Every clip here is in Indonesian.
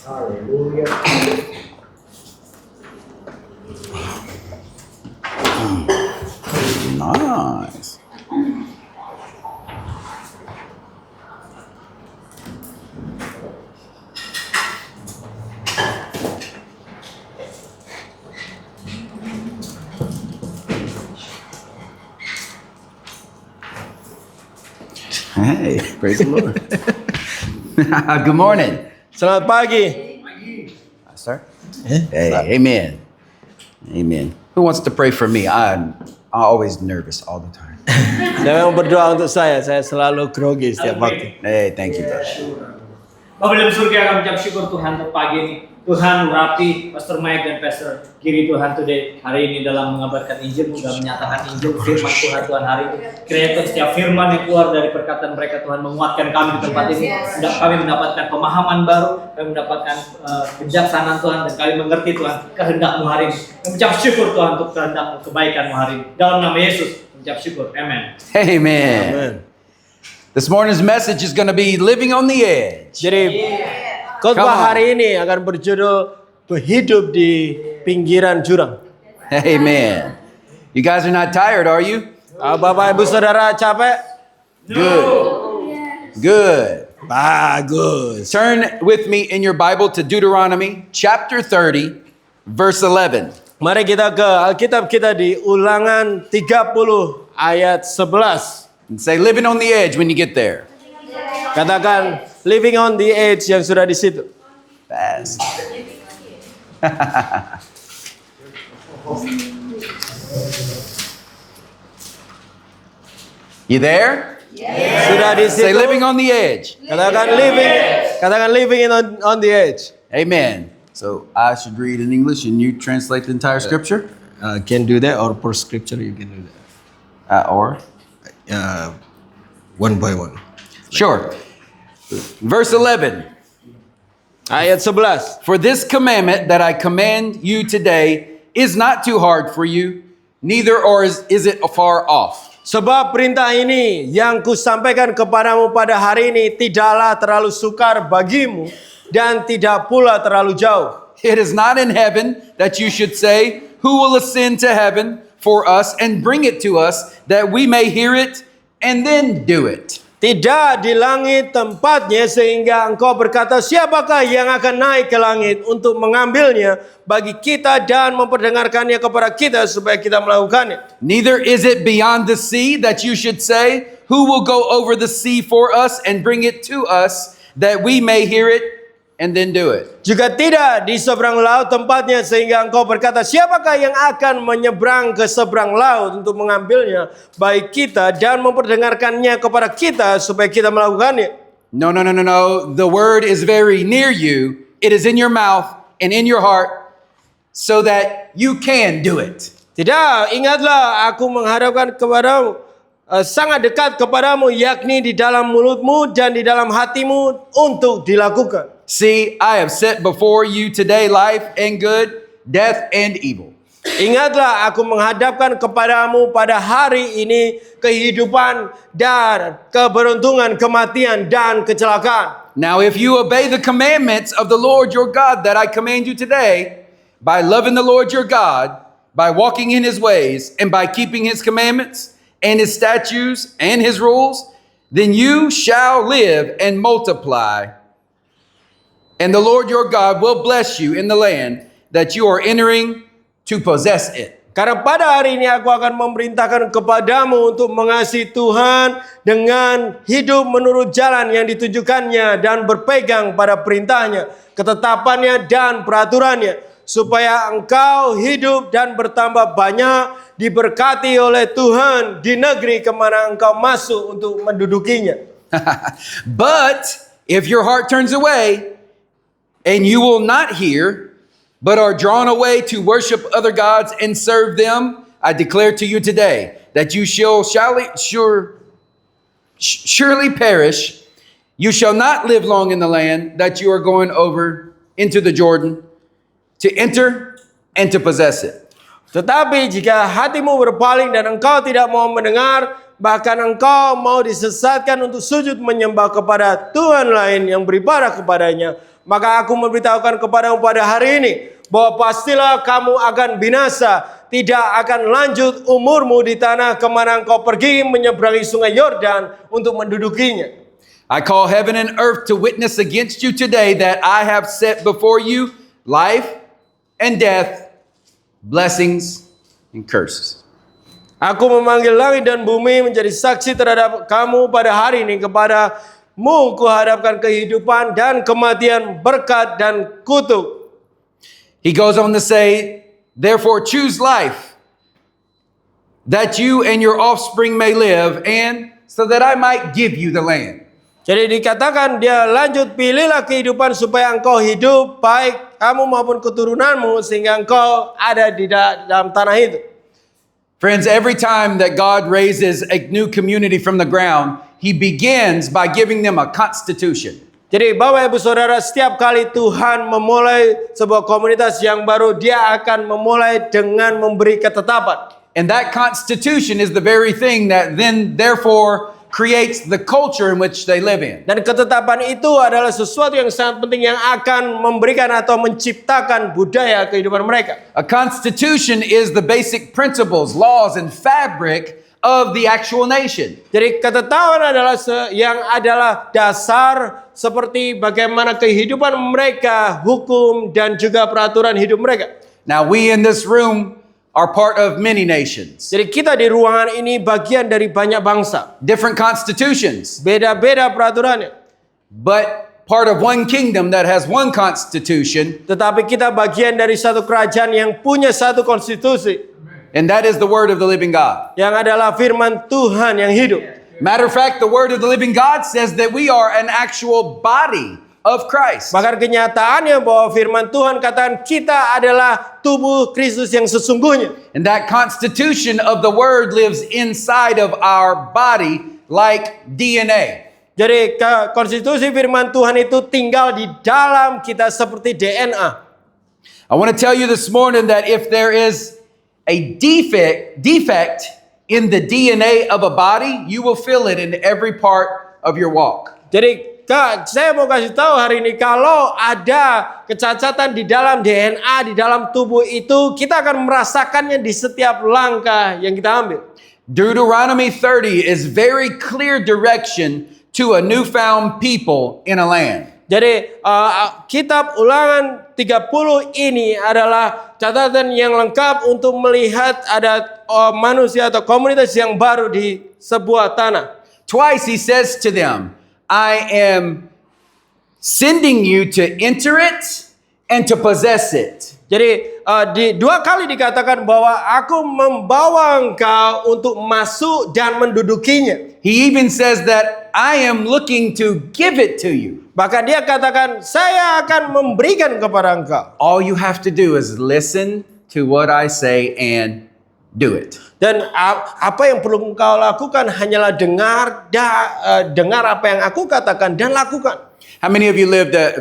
Hallelujah. Nice. Hey, praise the Lord. Good morning. Selamat pagi. Sir? Hey, amen. Amen. Who wants to pray for me? I'm always nervous all the time. Saya mau berdoa untuk saya selalu grogi setiap waktu. Hey, thank you, brother. Bapak dalam surga kami ucap syukur Tuhan untuk pagi ini. Tuhan Rapi, Pastor Mike dan Pastor Giri Tuhan today hari ini dalam mengabarkan Injil-Mu dan menyatakan Injil firman Tuhan hari ini. Kiranya setiap firman yang keluar dari perkataan mereka Tuhan menguatkan kami di tempat ini. Kami mendapatkan pemahaman baru, kami mendapatkan kebijaksanaan Tuhan dan kami mengerti Tuhan kehendak-Mu hari ini. Kami ucap syukur Tuhan untuk kehendak-Mu, kebaikan-Mu hari ini. Dalam nama Yesus, kami ucap syukur. Amen. Amen. Amen. This morning's message is going to be living on the edge. Jadi Come khotbah on. hari ini akan berjudul hidup di pinggiran jurang. Amen. You guys are not tired, are you? Bapak Ibu Saudara capek? Good. Good. Bagus. Turn with me in your Bible to Deuteronomy chapter 30, verse 11. Mari kita ke Alkitab kita di Ulangan 30 ayat 11. And say, living on the edge when you get there. Katakan living on the edge yang sudah di situ. Fast. You there? Sudah di situ. Say, living on the edge. Katakan living on the edge. Amen. So I should read in English and you translate the entire scripture? Can do that or per scripture you can do that. Or? One by one. Sure. Verse 11. Ayat 11. For this commandment that I command you today is not too hard for you, neither is it far off. Sebab perintah ini yang kusampaikan kepadamu pada hari ini tidaklah terlalu sukar bagimu dan tidak pula terlalu jauh. It is not in heaven that you should say, who will ascend to heaven for us and bring it to us that we may hear it and then do it. Tidak di langit tempatnya sehingga engkau berkata siapakah yang akan naik ke langit untuk mengambilnya bagi kita dan memperdengarkannya kepada kita supaya kita melakukannya. Neither is it beyond the sea that you should say, who will go over the sea for us and bring it to us that we may hear it and then do it. Juga tidak di seberang laut tempatnya sehingga engkau berkata siapakah yang akan menyeberang ke seberang laut untuk mengambilnya baik kita dan memperdengarkannya kepada kita supaya kita melakukannya. No. The word is very near you. It is in your mouth and in your heart so that you can do it. Tidak, ingatlah aku menghadapkan kepadamu sangat dekat kepadamu yakni di dalam mulutmu dan di dalam hatimu untuk dilakukan. See, I have set before you today life and good, death and evil. Ingatlah aku menghadapkan kepadamu pada hari ini kehidupan dan keberuntungan, kematian dan kecelakaan. Now, if you obey the commandments of the Lord your God that I command you today, by loving the Lord your God, by walking in his ways, and by keeping his commandments and his statutes and his rules, then you shall live and multiply. And the Lord your God will bless you in the land that you are entering to possess it. Karena pada hari ini aku akan memerintahkan kepadamu untuk mengasihi Tuhan dengan hidup menurut jalan yang ditunjukkannya dan berpegang pada perintahnya, ketetapannya dan peraturannya, supaya engkau hidup dan bertambah banyak diberkati oleh Tuhan di negeri kemana engkau masuk untuk mendudukinya. But if your heart turns away and you will not hear, but are drawn away to worship other gods and serve them, I declare to you today that you shall surely perish. You shall not live long in the land that you are going over into the Jordan to enter and to possess it. Tetapi jika hatimu berpaling dan engkau tidak mau mendengar, bahkan engkau mau disesatkan untuk sujud menyembah kepada Tuhan lain yang beribadah kepadanya, maka aku memberitahukan kepadamu pada hari ini bahwa pastilah kamu akan binasa, tidak akan lanjut umurmu di tanah kemana engkau pergi menyeberangi sungai Yordan untuk mendudukinya. I call heaven and earth to witness against you today that I have set before you life and death, blessings and curses. Aku memanggil langit dan bumi menjadi saksi terhadap kamu pada hari ini. Kepadamu kuhadapkan kehidupan dan kematian, berkat dan kutuk. He goes on to say, therefore choose life, that you and your offspring may live, and so that I might give you the land. Jadi dikatakan dia lanjut, pilihlah kehidupan supaya engkau hidup, baik kamu maupun keturunanmu, sehingga engkau ada di dalam tanah itu. Friends, every time that God raises a new community from the ground, He begins by giving them a constitution. Jadi Bapak Ibu Saudara, setiap kali Tuhan memulai sebuah komunitas yang baru, dia akan memulai dengan memberi ketetapan. And that constitution is the very thing that then therefore creates the culture in which they live in. Dan ketetapan itu adalah sesuatu yang sangat penting yang akan memberikan atau menciptakan budaya kehidupan mereka. A constitution is the basic principles, laws, and fabric of the actual nation. Jadi ketetapan adalah yang adalah dasar seperti bagaimana kehidupan mereka, hukum dan juga peraturan hidup mereka. Now we in this room are part of many nations, Jadi kita di ruangan ini bagian dari banyak bangsa. different constitutions, Beda-beda peraturannya. but part of one kingdom that has one constitution, Tetapi kita bagian dari satu kerajaan yang punya satu konstitusi. and that is the word of the living God. Yang adalah firman Tuhan yang hidup. Matter of fact, the word of the living God says that we are an actual body of Christ. Bahkan kenyataannya bahwa firman Tuhan katakan kita adalah tubuh Kristus yang sesungguhnya. And that constitution of the word lives inside of our body like DNA. Jadi konstitusi firman Tuhan itu tinggal di dalam kita seperti DNA. I want to tell you this morning that if there is a defect in the DNA of a body, you will feel it in every part of your walk. Jadi saya mau kasih tahu hari ini, kalau ada kecacatan di dalam DNA, di dalam tubuh itu, kita akan merasakannya di setiap langkah yang kita ambil. Deuteronomy 30 is very clear direction to a newfound people in a land. Jadi kitab Ulangan 30 ini adalah catatan yang lengkap untuk melihat ada manusia atau komunitas yang baru di sebuah tanah. Twice he says to them, I am sending you to enter it and to possess it. Jadi dua kali dikatakan bahwa aku membawa engkau untuk masuk dan mendudukinya. He even says that I am looking to give it to you. Bahkan dia katakan, saya akan memberikan kepada engkau. All you have to do is listen to what I say and do it. Dan apa yang perlu engkau lakukan hanyalah dengar apa yang aku katakan dan lakukan. How many of you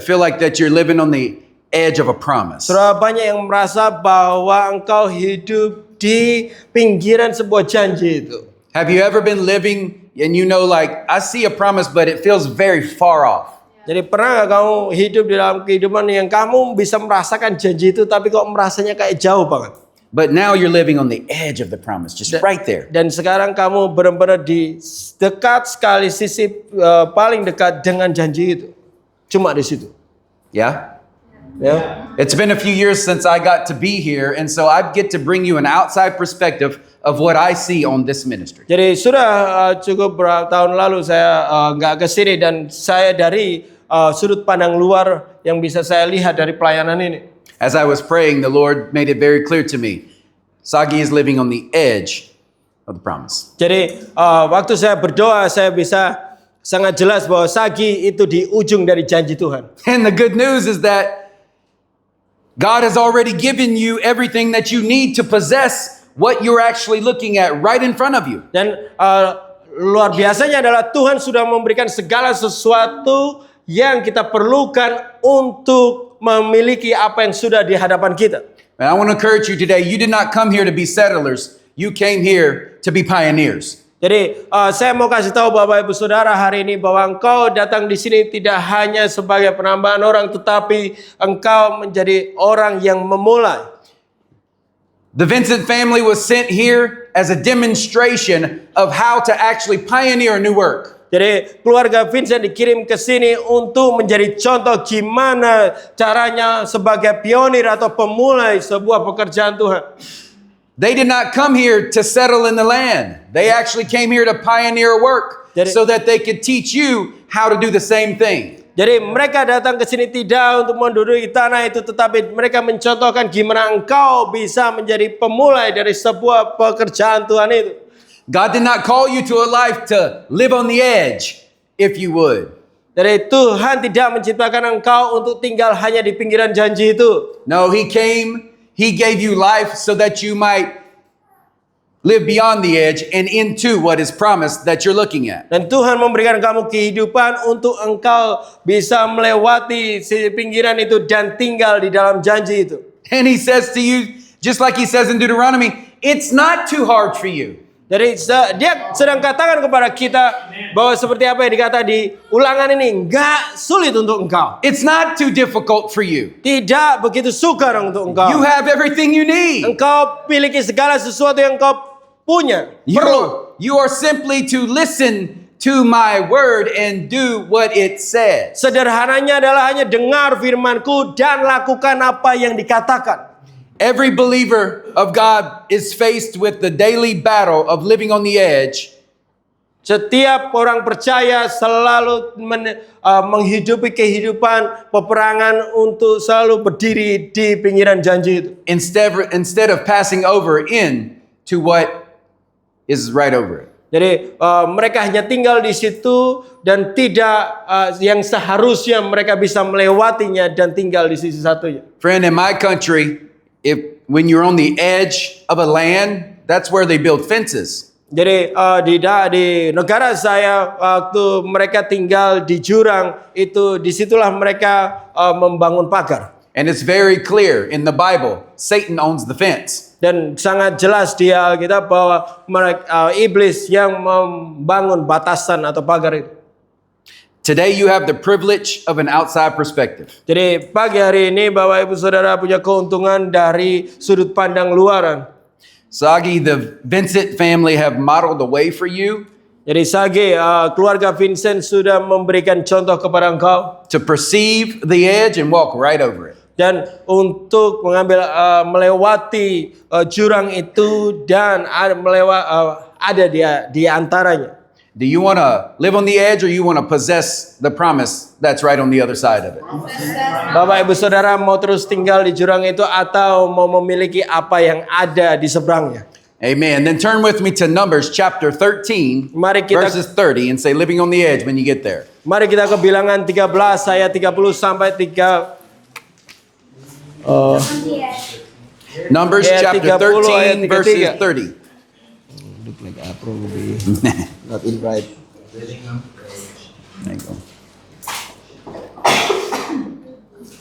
feel like that you're living on the edge of a promise? Saudara, banyak yang merasa bahwa engkau hidup di pinggiran sebuah janji itu. Have you ever been living and you know like I see a promise but it feels very far off? Jadi pernah gak kamu hidup di dalam kehidupan yang kamu bisa merasakan janji itu tapi kok merasanya kayak jauh banget. But now you're living on the edge of the promise, just right there. Dan sekarang kamu benar-benar di dekat sekali, sisi paling dekat dengan janji itu. Cuma di situ. Yeah? Ya. It's been a few years since I got to be here, and so I get to bring you an outside perspective of what I see on this ministry. Jadi sudah cukup berapa tahun lalu saya nggak ke sini dan saya dari sudut pandang luar yang bisa saya lihat dari pelayanan ini. As I was praying, the Lord made it very clear to me, Sagi is living on the edge of the promise. Jadi waktu saya berdoa, saya bisa sangat jelas bahwa Sagi itu di ujung dari janji Tuhan. And the good news is that God has already given you everything that you need to possess what you're actually looking at right in front of you. Dan luar biasanya adalah Tuhan sudah memberikan segala sesuatu yang kita perlukan untuk memiliki apa yang sudah di hadapan kita. And I want to encourage you today, you did not come here to be settlers. You came here to be pioneers. Jadi saya mau kasih tahu Bapak Ibu Saudara hari ini bahwa engkau datang di sini tidak hanya sebagai penambahan orang, tetapi engkau menjadi orang yang memulai. The Vincent family was sent here as a demonstration of how to actually pioneer a new work. Jadi keluarga Vincent dikirim ke sini untuk menjadi contoh gimana caranya sebagai pionir atau pemulai sebuah pekerjaan Tuhan. They did not come here to settle in the land. They actually came here to pioneer work so that they could teach you how to do the same thing. Jadi mereka datang ke sini tidak untuk menduduki tanah itu, tetapi mereka mencontohkan gimana engkau bisa menjadi pemulai dari sebuah pekerjaan Tuhan itu. God did not call you to a life to live on the edge, if you would. Jadi Tuhan tidak menciptakan engkau untuk tinggal hanya di pinggiran janji itu. No, He gave you life so that you might live beyond the edge and into what is promised that you're looking at. Dan Tuhan memberikan kamu kehidupan untuk engkau bisa melewati si pinggiran itu dan tinggal di dalam janji itu. And He says to you, just like He says in Deuteronomy, it's not too hard for you. Jadi dia sedang katakan kepada kita bahwa seperti apa yang dikata di ulangan ini, enggak sulit untuk engkau. It's not too difficult for you. Tidak begitu sukar untuk engkau. You have everything you need. Engkau miliki segala sesuatu yang engkau punya. Perlu. You are simply to listen to my word and do what it says. Sederhananya adalah hanya dengar firmanku dan lakukan apa yang dikatakan. Every believer of God is faced with the daily battle of living on the edge. Setiap orang percaya selalu menghidupi kehidupan peperangan untuk selalu berdiri di pinggiran janji itu. Instead of passing over in to what is right over it. Jadi mereka hanya tinggal di situ dan tidak yang seharusnya mereka bisa melewatinya dan tinggal di sisi satunya. Friend, in my country, when you're on the edge of a land, that's where they build fences. Jadi di negara saya waktu mereka tinggal di jurang itu disitulah mereka membangun pagar. And it's very clear in the Bible, Satan owns the fence. Dan sangat jelas di Alkitab bahwa iblis yang membangun batasan atau pagar itu. Today you have the privilege of an outside perspective. Jadi pagi hari ini Bapak Ibu Saudara punya keuntungan dari sudut pandang luaran. Sagi, the Vincent family have modeled the way for you. Jadi Sagi, keluarga Vincent sudah memberikan contoh kepada engkau. To perceive the edge and walk right over it. Dan untuk melewati jurang itu dan ada di antaranya. Do you want to live on the edge or you want to possess the promise that's right on the other side of it? Bapak Ibu Saudara mau terus tinggal di jurang itu atau mau memiliki apa yang ada di seberangnya? Amen. Then turn with me to Numbers chapter 13, verses 30 and say living on the edge when you get there. Mari kita ke Bilangan 13 ayat 30 sampai 3 Numbers chapter 13 verses 30. Look like I probably not in right. There you go.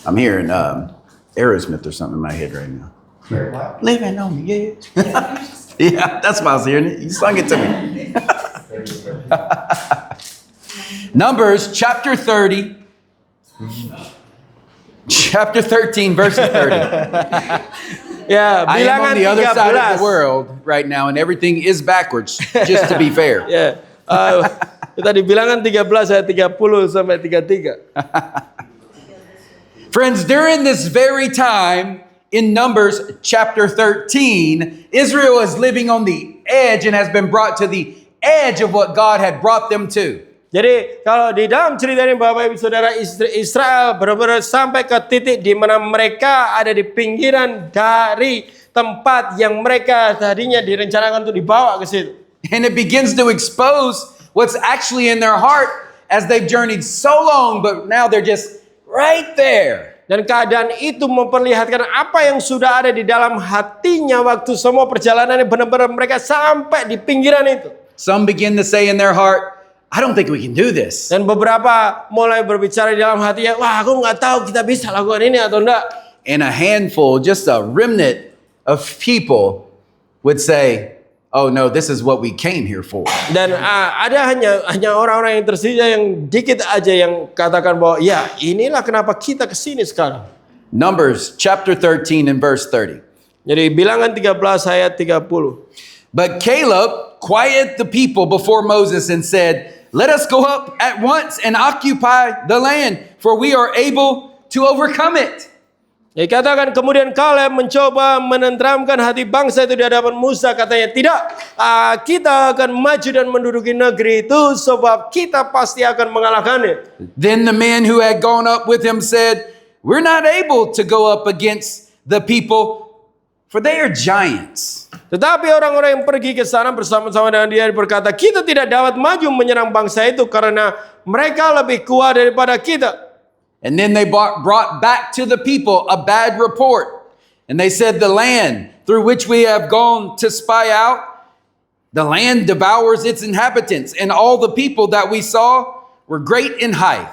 I'm hearing Aerosmith or something in my head right now. Living on the edge. Yeah, that's why I was hearing it. You sung it to me. Numbers chapter 30. Chapter 13 verses 30. Ya, I am on Bilangan the other side of 13. the world right now and everything is backwards, just to be fair. Ya. Kita di Bilangan 13 ayat 30 sampai 33. Friends, during this very time in Numbers chapter 13, Israel is living on the edge and has been brought to the edge of what God had brought them to. Jadi kalau di dalam cerita ini Bapak Ibu Saudara, Israel benar-benar sampai ke titik di mana mereka ada di pinggiran dari tempat yang mereka tadinya direncanakan untuk dibawa ke situ. And it begins to expose what's actually in their heart as they've journeyed so long, but now they're just right there. Dan keadaan itu memperlihatkan apa yang sudah ada di dalam hatinya waktu semua perjalanan ini benar-benar mereka sampai di pinggiran itu. Some begin to say in their heart, I don't think we can do this. Dan beberapa mulai berbicara di dalam hatinya, wah aku nggak tahu kita bisa lakukan ini atau enggak. And a handful, just a remnant of people would say, oh no, this is what we came here for. Dan ada hanya orang-orang yang tersisa yang dikit aja yang katakan bahwa ya inilah kenapa kita kesini sekarang. Numbers chapter 13 and verse 30. Jadi Bilangan 13 ayat 30. But Caleb quieted the people before Moses and said, let us go up at once and occupy the land, for we are able to overcome it. Dikatakan kemudian Kaleb mencoba menenteramkan hati bangsa itu di hadapan Musa. Katanya tidak, kita akan maju dan menduduki negeri itu sebab kita pasti akan mengalahkannya. Then the men who had gone up with him said, we're not able to go up against the people, for they are giants. Tetapi orang-orang yang pergi ke sana bersama-sama dengan dia berkata, kita tidak dapat maju menyerang bangsa itu karena mereka lebih kuat daripada kita. And then they brought back to the people a bad report. And they said, the land through which we have gone to spy out, the land devours its inhabitants, and all the people that we saw were great in height.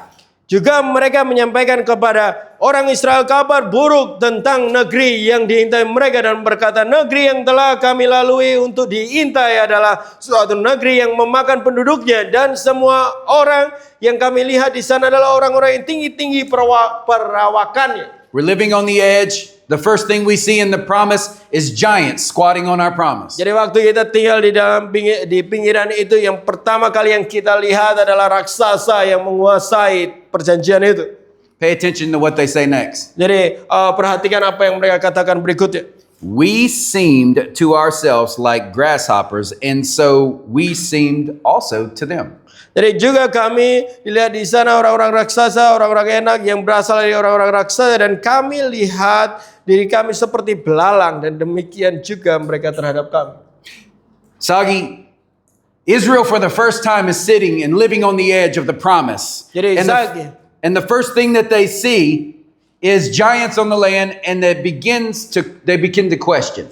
Juga mereka menyampaikan kepada orang Israel kabar buruk tentang negeri yang diintai mereka dan berkata, negeri yang telah kami lalui untuk diintai adalah suatu negeri yang memakan penduduknya, dan semua orang yang kami lihat di sana adalah orang-orang yang tinggi-tinggi perawakannya. We're living on the edge. The first thing we see in the promise is giants squatting on our promise. Jadi waktu kita tinggal di pinggiran itu, yang pertama kali yang kita lihat adalah raksasa yang menguasai perjanjian itu. Pay attention to what they say next. Jadi perhatikan apa yang mereka katakan berikutnya. We seemed to ourselves like grasshoppers, and so we seemed also to them. Jadi juga kami dilihat di sana orang-orang raksasa, orang-orang enak yang berasal dari orang-orang raksasa, dan kami lihat diri kami seperti belalang, dan demikian juga mereka terhadap kami. Sagi, Israel for the first time is sitting and living on the edge of the promise. Jadi And the first thing that they see is giants on the land, and they begin to question.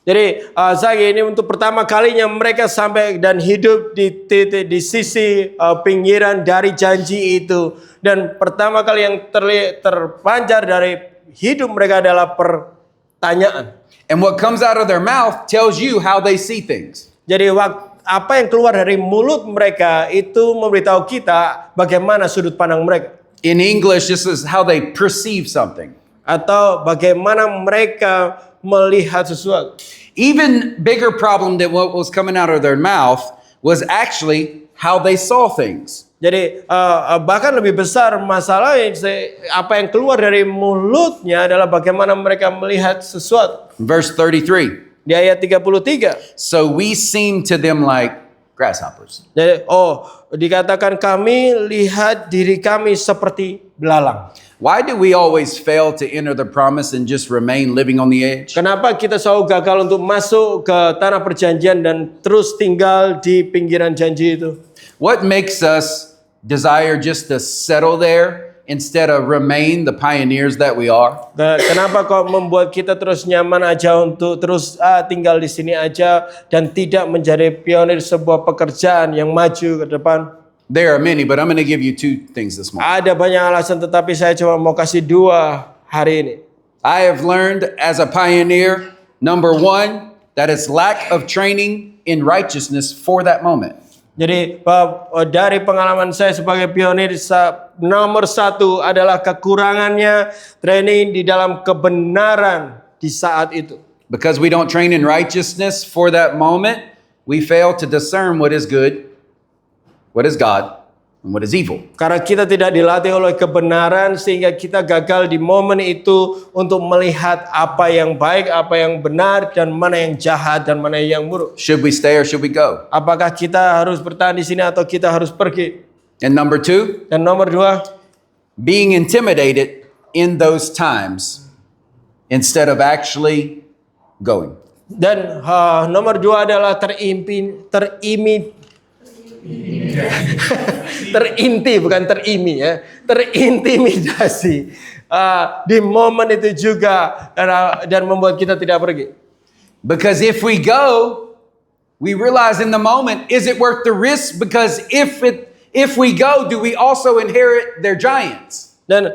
Jadi ini untuk pertama kalinya mereka sampai dan hidup di sisi pinggiran dari janji itu, dan pertama kali yang terpancar dari hidup mereka adalah pertanyaan. And what comes out of their mouth tells you how they see things. Jadi apa yang keluar dari mulut mereka itu memberitahu kita bagaimana sudut pandang mereka. In English, this is how they perceive something. Atau bagaimana mereka melihat sesuatu. Even bigger problem than what was coming out of their mouth was actually how they saw things. Jadi bahkan lebih besar masalah apa yang keluar dari mulutnya adalah bagaimana mereka melihat sesuatu. Verse 33. Di ayat 33. So we seem to them like grasshoppers. Jadi dikatakan kami lihat diri kami seperti belalang. Why do we always fail to enter the promise and just remain living on the edge? Kenapa kita selalu gagal untuk masuk ke tanah perjanjian dan terus tinggal di pinggiran janji itu? What makes us desire just to settle there instead of remain the pioneers that we are? Kenapa kok membuat kita terus nyaman aja untuk terus tinggal di sini aja dan tidak menjadi pionir sebuah pekerjaan yang maju ke depan? There are many, but I'm going to give you two things this morning. Ada banyak alasan, tetapi saya cuma mau kasih dua hari ini. I have learned as a pioneer, number one, that it's lack of training in righteousness for that moment. Jadi dari pengalaman saya sebagai pionir, nomor satu adalah kekurangannya training di dalam kebenaran di saat itu. Because we don't train in righteousness for that moment, we fail to discern what is good, what is God, and what is evil. Karena kita tidak dilatih oleh kebenaran, sehingga kita gagal di momen itu untuk melihat apa yang baik, apa yang benar, dan mana yang jahat, dan mana yang buruk. Should we stay or should we go? Apakah kita harus bertahan di sini atau kita harus pergi? And number two, Dan nomor dua, being intimidated in those times instead of actually going. dan nomor dua adalah terintimidasi di momen itu juga, dan membuat kita tidak pergi. Because if we go, we realize in the moment, is it worth the risk? Because if we go, do we also inherit their giants? Dan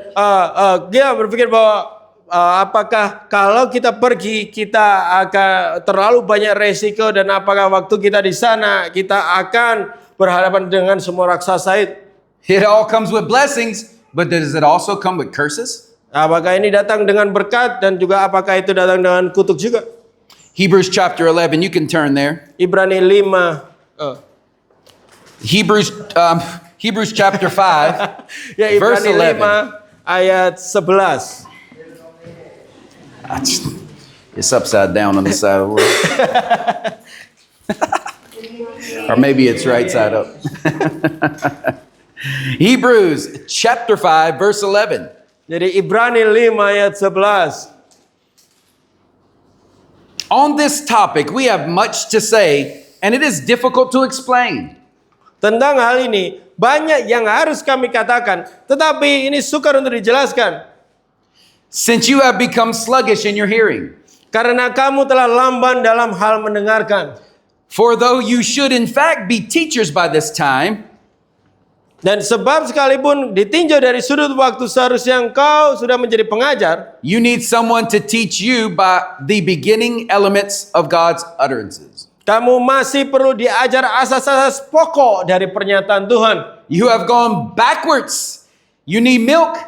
dia berpikir bahwa apakah kalau kita pergi kita akan terlalu banyak resiko, dan apakah waktu kita di sana kita akan berhadapan dengan semua raksasa itu? It all comes with blessings, but does it also come with curses? Apakah ini datang dengan berkat dan juga apakah itu datang dengan kutuk juga? Hebrews chapter 11, you can turn there. Ibrani 5. Hebrews chapter 5, Ya, verse Ibrani 11. 5 ayat 11. It's upside down on the side of the world. Or maybe it's right side up. Hebrews chapter 5, verse 11. Jadi Ibrani 5 ayat 11. On this topic, we have much to say, and it is difficult to explain. Tentang hal ini banyak yang harus kami katakan, tetapi ini sukar untuk dijelaskan. Since you have become sluggish in your hearing. Karena kamu telah lamban dalam hal mendengarkan. For though you should in fact be teachers by this time, Dan sebab sekalipun ditinjau dari sudut waktu seharusnya engkau sudah menjadi pengajar, you need someone to teach you by the beginning elements of God's utterances. kamu masih perlu diajar asas-asas pokok dari pernyataan Tuhan. You have gone backwards. You need milk,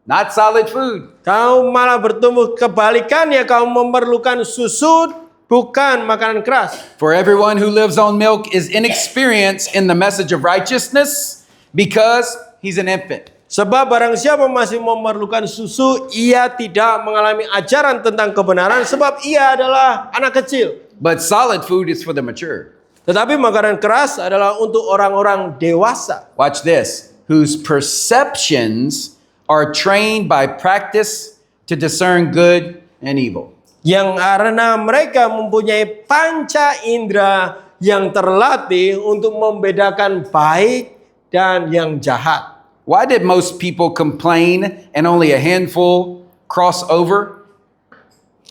not solid food. Kau malah bertumbuh kebalikannya, kau memerlukan susu bukan makanan keras. For everyone who lives on milk is inexperienced in the message of righteousness because he's an infant. Sebab barang siapa masih memerlukan susu, ia tidak mengalami ajaran tentang kebenaran sebab ia adalah anak kecil. But solid food is for the mature. Tetapi makanan keras adalah untuk orang-orang dewasa. Watch this. Whose perceptions are trained by practice to discern good and evil. Yang karena mereka mempunyai panca indera yang terlatih untuk membedakan baik dan yang jahat. Why did most people complain and only a handful cross over?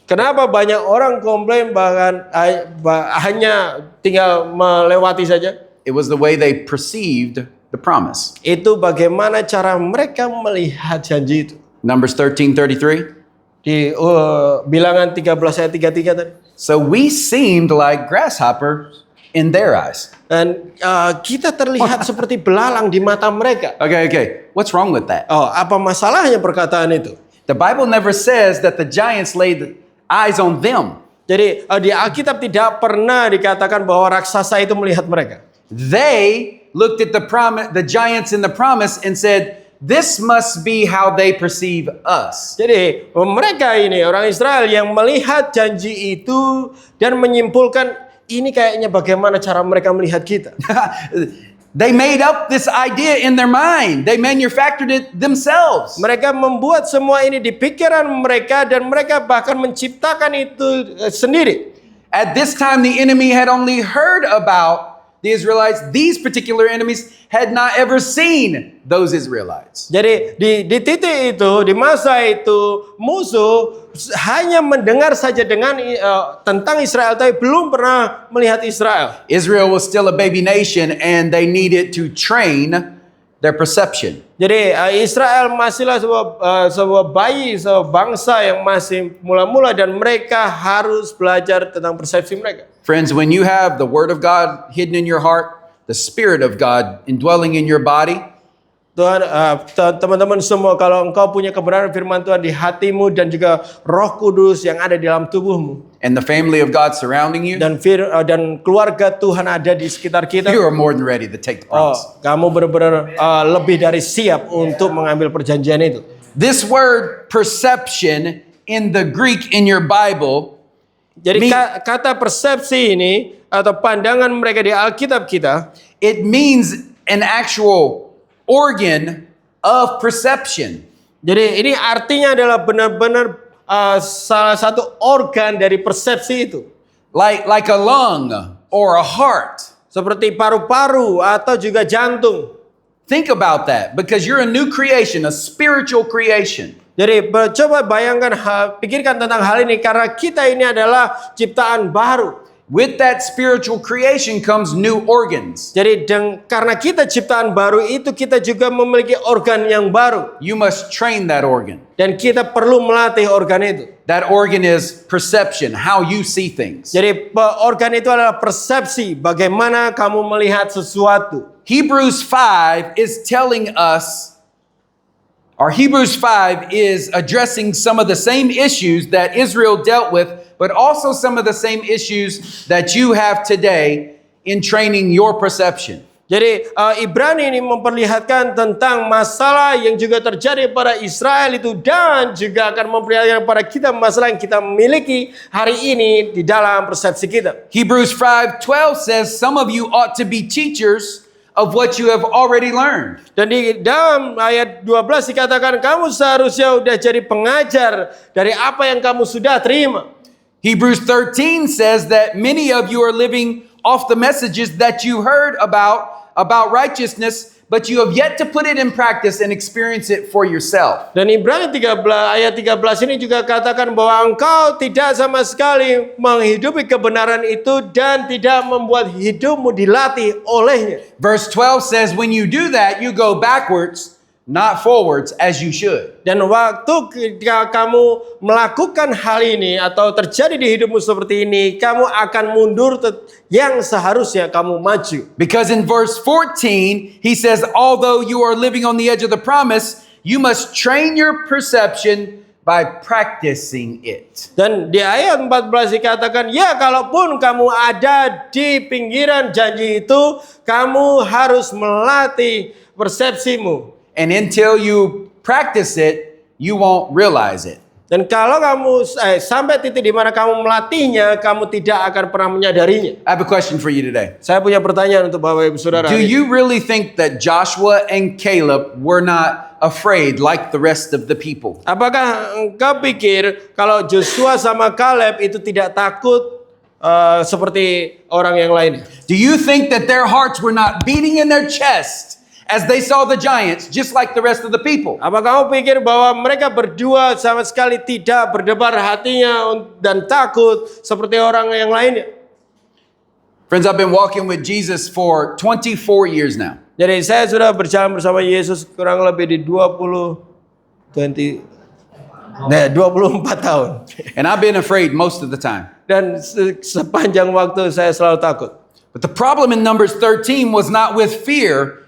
Kenapa banyak orang komplain bahkan hanya tinggal melewati saja? It was the way they perceived the promise. Itu bagaimana cara mereka melihat janji itu. Numbers 13:33. Di bilangan 13 ayat 33 tadi. So we seemed like grasshoppers in their eyes. Dan kita terlihat seperti belalang di mata mereka. Okay. What's wrong with that? Oh, apa masalahnya perkataan itu? The Bible never says that the giants laid eyes on them. Jadi di Alkitab tidak pernah dikatakan bahwa raksasa itu melihat mereka. They looked at the giants in the promise and said, this must be how they perceive us. Jadi mereka ini orang Israel yang melihat janji itu dan menyimpulkan ini kayaknya bagaimana cara mereka melihat kita. They made up this idea in their mind. They manufactured it themselves. Mereka membuat semua ini di pikiran mereka dan mereka bahkan menciptakan itu sendiri. At this time, the enemy had only heard about the Israelites. These particular enemies had not ever seen those Israelites. Jadi di titik itu, di masa itu, musuh hanya mendengar saja dengan tentang Israel, tapi belum pernah melihat Israel. Israel was still a baby nation and they needed to train their perception. Jadi Israel masihlah sebuah bayi, sebuah bangsa yang masih mula-mula dan mereka harus belajar tentang persepsi mereka. Friends, when you have the Word of God hidden in your heart, the Spirit of God indwelling in your body, Tuhan, teman-teman semua, kalau engkau punya kebenaran firman Tuhan di hatimu dan juga Roh Kudus yang ada di dalam tubuhmu, and the family of God surrounding you, dan keluarga Tuhan ada di sekitar kita, you are more than ready to take the promise. kamu benar-benar lebih dari siap untuk mengambil perjanjian itu. This word perception in the Greek in your Bible, Jadi kata persepsi ini atau pandangan mereka di Alkitab kita, it means an actual organ of perception. jadi ini artinya adalah benar-benar salah satu organ dari persepsi itu. Like a lung or a heart. Seperti paru-paru atau juga jantung. Think about that because you're a new creation, a spiritual creation. Jadi coba bayangkan, pikirkan tentang hal ini karena kita ini adalah ciptaan baru. with that spiritual creation comes new organs. Jadi karena kita ciptaan baru itu kita juga memiliki organ yang baru You must train that organ. dan kita perlu melatih organ itu. That organ is perception, how you see things. Jadi organ itu adalah persepsi, bagaimana kamu melihat sesuatu. Hebrews 5 is telling us, or Hebrews 5 is addressing some of the same issues that Israel dealt with, but also some of the same issues that you have today in training your perception. Jadi Ibrani ini memperlihatkan tentang masalah yang juga terjadi pada Israel itu dan juga akan memperlihatkan pada kita masalah yang kita miliki hari ini di dalam persepsi kita. Hebrews 5:12 says some of you ought to be teachers of what you have already learned. Dan di dalam ayat 12 dikatakan kamu seharusnya sudah jadi pengajar dari apa yang kamu sudah terima. Hebrews 13 says that many of you are living off the messages that you heard about righteousness, but you have yet to put it in practice and experience it for yourself. Dan Ibrani 13 ayat 13 ini juga katakan bahwa engkau tidak sama sekali menghidupi kebenaran itu dan tidak membuat hidupmu dilatih olehnya. Verse 12 says, when you do that, you go backwards, not forwards, as you should. Dan waktu ketika kamu melakukan hal ini atau terjadi di hidupmu seperti ini, kamu akan mundur yang seharusnya kamu maju. Because in verse 14, he says, although you are living on the edge of the promise, you must train your perception by practicing it. Dan di ayat 14 dikatakan, ya kalaupun kamu ada di pinggiran janji itu, kamu harus melatih persepsimu. And until you practice it, you won't realize it. Dan kalau kamu sampai titik di mana kamu melatihnya, kamu tidak akan pernah menyadarinya. I have a question for you today. Saya punya pertanyaan untuk Bapak Ibu Saudara. Do you really think that Joshua and Caleb were not afraid like the rest of the people? Apakah engkau pikir kalau Joshua sama Caleb itu tidak takut seperti orang yang lainnya? Do you think that their hearts were not beating in their chest as they saw the giants, just like the rest of the people? Apakah kamu pikir bahwa mereka berdua sama sekali tidak berdebar hatinya dan takut seperti orang yang lainnya? Friends, I've been walking with Jesus for 24 years now. Jadi saya sudah berjalan bersama Yesus kurang lebih di 24 tahun. And I've been afraid most of the time. Dan sepanjang waktu saya selalu takut. But the problem in Numbers 13 was not with fear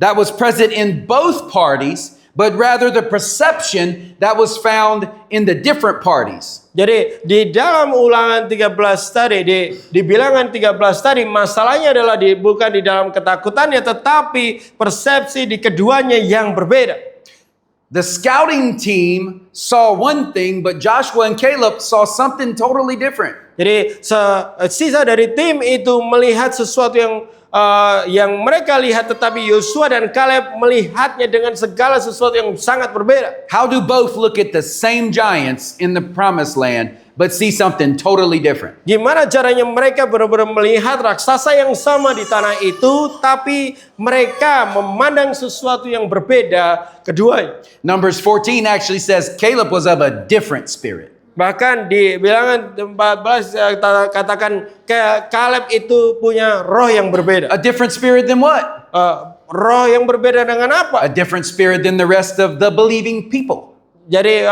that was present in both parties, but rather the perception that was found in the different parties. Jadi di dalam Ulangan 13 tadi, di bilangan 13 tadi, masalahnya adalah bukan di dalam ketakutannya, tetapi persepsi di keduanya yang berbeda. The scouting team saw one thing, but Joshua and Caleb saw something totally different. Jadi sisa dari tim itu melihat sesuatu yang mereka lihat, tetapi Yosua dan Kaleb melihatnya dengan segala sesuatu yang sangat berbeda. How do both look at the same giants in the promised land, but see something totally different? Gimana caranya mereka benar-benar melihat raksasa yang sama di tanah itu, tapi mereka memandang sesuatu yang berbeda keduanya. Numbers 14 actually says Caleb was of a different spirit. Bahkan di bilangan 14 katakan Kaleb itu punya roh yang berbeda. A different spirit than what? Roh yang berbeda dengan apa? A different spirit than the rest of the believing people. Jadi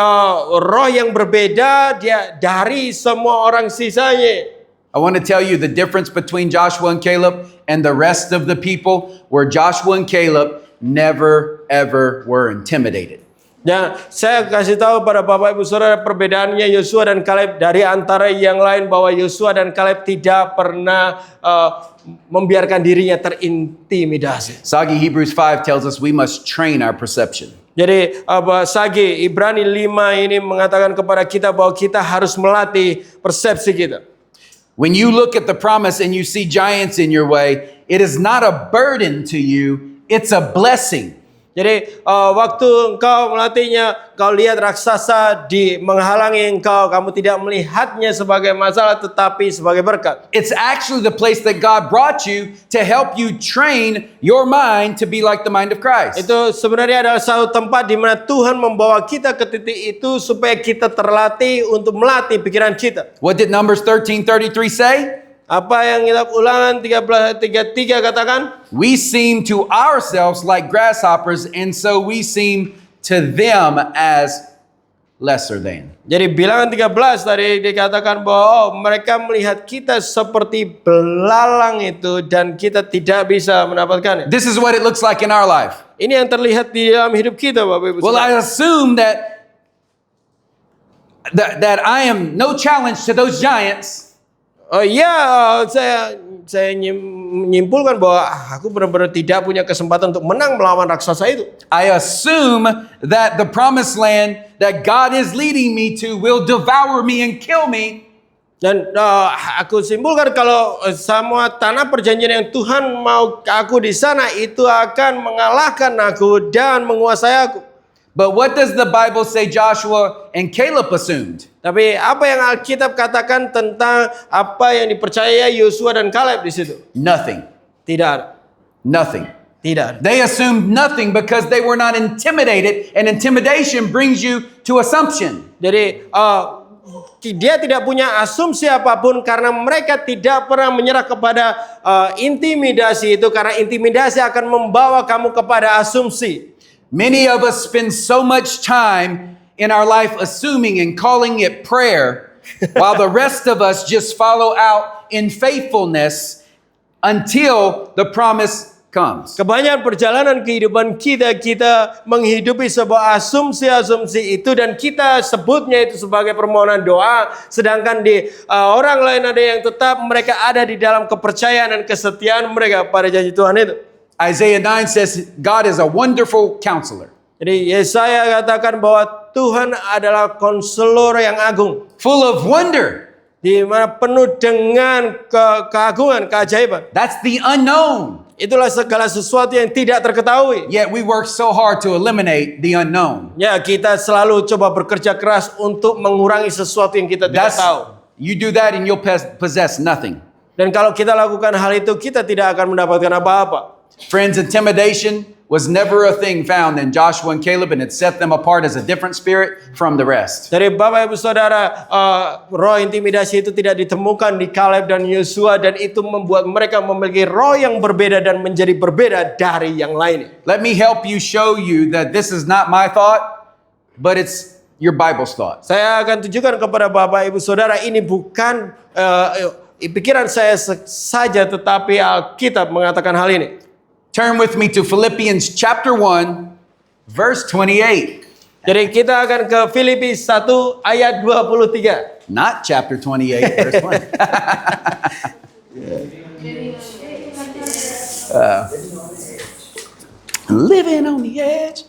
roh yang berbeda dia dari semua orang sisanya. I want to tell you the difference between Joshua and Caleb and the rest of the people, where Joshua and Caleb never ever were intimidated. Ya, saya kasih tahu pada Bapak Ibu Saudara perbedaannya Yosua dan Kaleb dari antara yang lain, bahwa Yosua dan Kaleb tidak pernah membiarkan dirinya terintimidasi. Sagi Hebrews 5 tells us we must train our perception. Jadi Sagi Ibrani 5 ini mengatakan kepada kita bahwa kita harus melatih persepsi kita. When you look at the promise and you see giants in your way, it is not a burden to you, it's a blessing. Jadi waktu engkau melatihnya, kau lihat raksasa menghalangi engkau, kamu tidak melihatnya sebagai masalah tetapi sebagai berkat. It's actually the place that God brought you to help you train your mind to be like the mind of Christ. Itu sebenarnya adalah satu tempat di mana Tuhan membawa kita ke titik itu supaya kita terlatih untuk melatih pikiran kita. What did Numbers 13:33 say? Apa yang kitab Ulangan 13:33 katakan? We seem to ourselves like grasshoppers, and so we seem to them as lesser than. Jadi bilangan 13 tadi dikatakan bahwa mereka melihat kita seperti belalang itu dan kita tidak bisa mendapatkannya. This is what it looks like in our life. Ini yang terlihat di dalam hidup kita, Bapak Ibu. Well, Saudara. I assume that I am no challenge to those giants. Oh iya, saya menyimpulkan bahwa aku benar-benar tidak punya kesempatan untuk menang melawan raksasa itu. I assume that the promised land that God is leading me to will devour me and kill me. Dan aku simpulkan kalau semua tanah perjanjian yang Tuhan mau aku di sana itu akan mengalahkan aku dan menguasai aku. But what does the Bible say Joshua and Caleb assumed? Tapi apa yang Alkitab katakan tentang apa yang dipercaya Yosua dan Kaleb di situ? Nothing. Tidak ada. Nothing. Tidak ada. They assumed nothing because they were not intimidated, and intimidation brings you to assumption. Jadi dia tidak punya asumsi apapun karena mereka tidak pernah menyerah kepada intimidasi itu, karena intimidasi akan membawa kamu kepada asumsi. Many of us spend so much time in our life assuming and calling it prayer, while the rest of us just follow out in faithfulness until the promise comes. Kebanyakan perjalanan kehidupan kita menghidupi sebuah asumsi-asumsi itu dan kita sebutnya itu sebagai permohonan doa, sedangkan di orang lain ada yang tetap mereka ada di dalam kepercayaan dan kesetiaan mereka pada janji Tuhan itu. Isaiah 9 says God is a wonderful counselor, Jadi Yesaya katakan bahwa Tuhan adalah konselor yang agung, full of wonder. di mana penuh dengan keagungan, keajaiban. That's the unknown. Itulah segala sesuatu yang tidak terketahui. Yet we work so hard to eliminate the unknown. Ya, kita selalu coba bekerja keras untuk mengurangi sesuatu yang kita tidak tahu. You do that and you'll possess nothing. Dan kalau kita lakukan hal itu, kita tidak akan mendapatkan apa-apa. Friends, intimidation was never a thing found in Joshua and Caleb, and it set them apart as a different spirit from the rest. Dari Bapak Ibu Saudara, roh intimidasi itu tidak ditemukan di Kaleb dan Yosua, dan itu membuat mereka memiliki roh yang berbeda dan menjadi berbeda dari yang lainnya. Let me help you show you that this is not my thought, but it's your Bible's thought. Saya akan tunjukkan kepada Bapak Ibu Saudara, ini bukan pikiran saya saja, tetapi Alkitab mengatakan hal ini. Turn with me to Philippians chapter 1, verse 28. Jadi kita akan ke Filipi 1 ayat 23. Not chapter 28, verse 1. Living on the edge.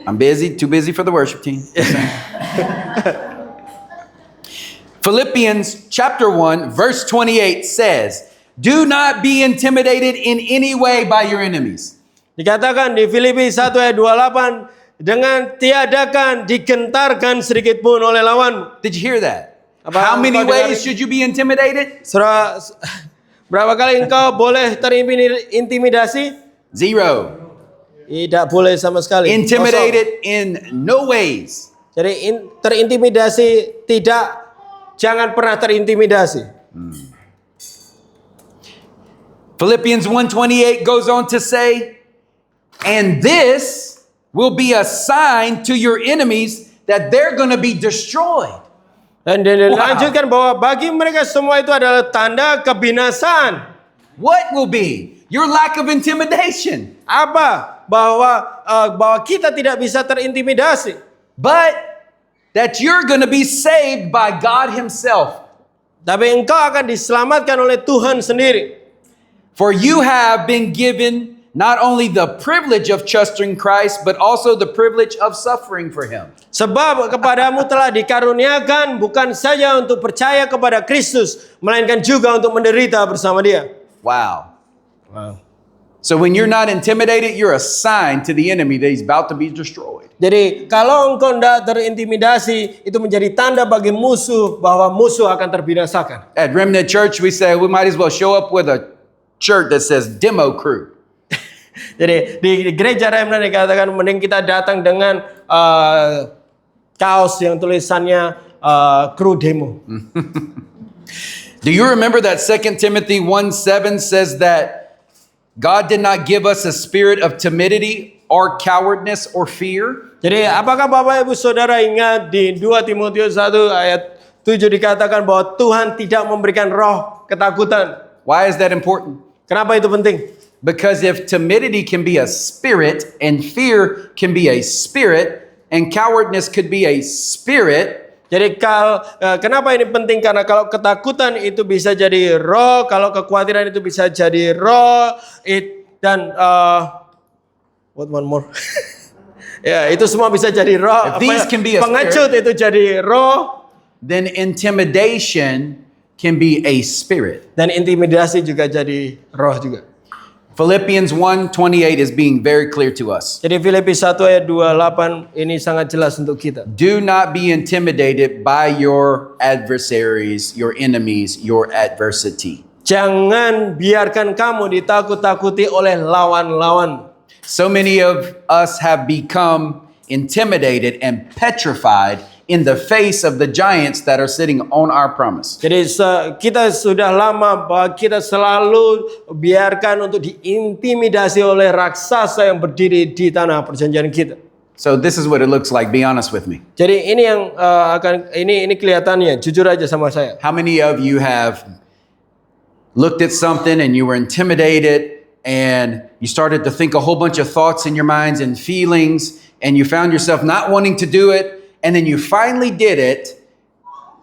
I'm busy, too busy for the worship team. Philippians chapter 1, verse 28 says, do not be intimidated in any way by your enemies. Dikatakan di Filipi 1 ayat 28, dengan tiadakan digentarkan sedikit pun oleh lawanmu. Did you hear that? Apa How many engkau dengar? ways should you be intimidated? Berapa kali engkau boleh terintimidasi? 0. Tidak boleh sama sekali. Intimidated in no ways. Kosong. Jadi terintimidasi tidak, jangan pernah terintimidasi. Philippians 1:28 goes on to say, and this will be a sign to your enemies that they're going to be destroyed. Dan dilanjutkan bahwa bagi mereka semua itu adalah tanda kebinasaan. What will be? Your lack of intimidation. Apa? Bahwa kita tidak bisa terintimidasi. But that you're going to be saved by God himself. Tapi engkau akan diselamatkan oleh Tuhan sendiri. For you have been given not only the privilege of trusting Christ, but also the privilege of suffering for him. Sebab kepadamu telah dikaruniakan bukan saja untuk percaya kepada Kristus, melainkan juga untuk menderita bersama dia. Wow. So when you're not intimidated, you're a sign to the enemy that he's about to be destroyed. Jadi kalau engkau tidak terintimidasi, itu menjadi tanda bagi musuh bahwa musuh akan terbinasakan. At Remnant Church, we say we might as well show up with a shirt that says demo crew. Jadi di gereja Remnant dikatakan mending kita datang dengan kaos yang tulisannya kru demo. Do you remember that 2 Timothy 1:7 says that God did not give us a spirit of timidity or cowardness or fear? Jadi apakah Bapak Ibu Saudara ingat di 2 Timotius 1 ayat 7 dikatakan bahwa Tuhan tidak memberikan roh ketakutan. Why is that important? Kenapa itu penting? Because if timidity can be a spirit and fear can be a spirit and cowardness could be a spirit, Jadi kenapa ini penting? Karena kalau ketakutan itu bisa jadi roh, kalau kekhawatiran itu bisa jadi roh, dan what one more? Ya, itu semua bisa jadi roh. If these can be a Pengecut itu jadi roh, then intimidation can be a spirit. dan intimidasi juga jadi roh juga. Philippians 1:28 is being very clear to us. Jadi Filipi 1 ayat 28 ini sangat jelas untuk kita. Do not be intimidated by your adversaries, your enemies, your adversity. Jangan biarkan kamu ditakut-takuti oleh lawan-lawan. So many of us have become intimidated and petrified in the face of the giants that are sitting on our promise. Jadi kita sudah lama bahwa kita selalu biarkan untuk diintimidasi oleh raksasa yang berdiri di tanah perjanjian kita. So this is what it looks like. Be honest with me. Jadi ini yang ini kelihatannya, jujur aja sama saya. How many of you have looked at something and you were intimidated and you started to think a whole bunch of thoughts in your minds and feelings and you found yourself not wanting to do it? And then you finally did it,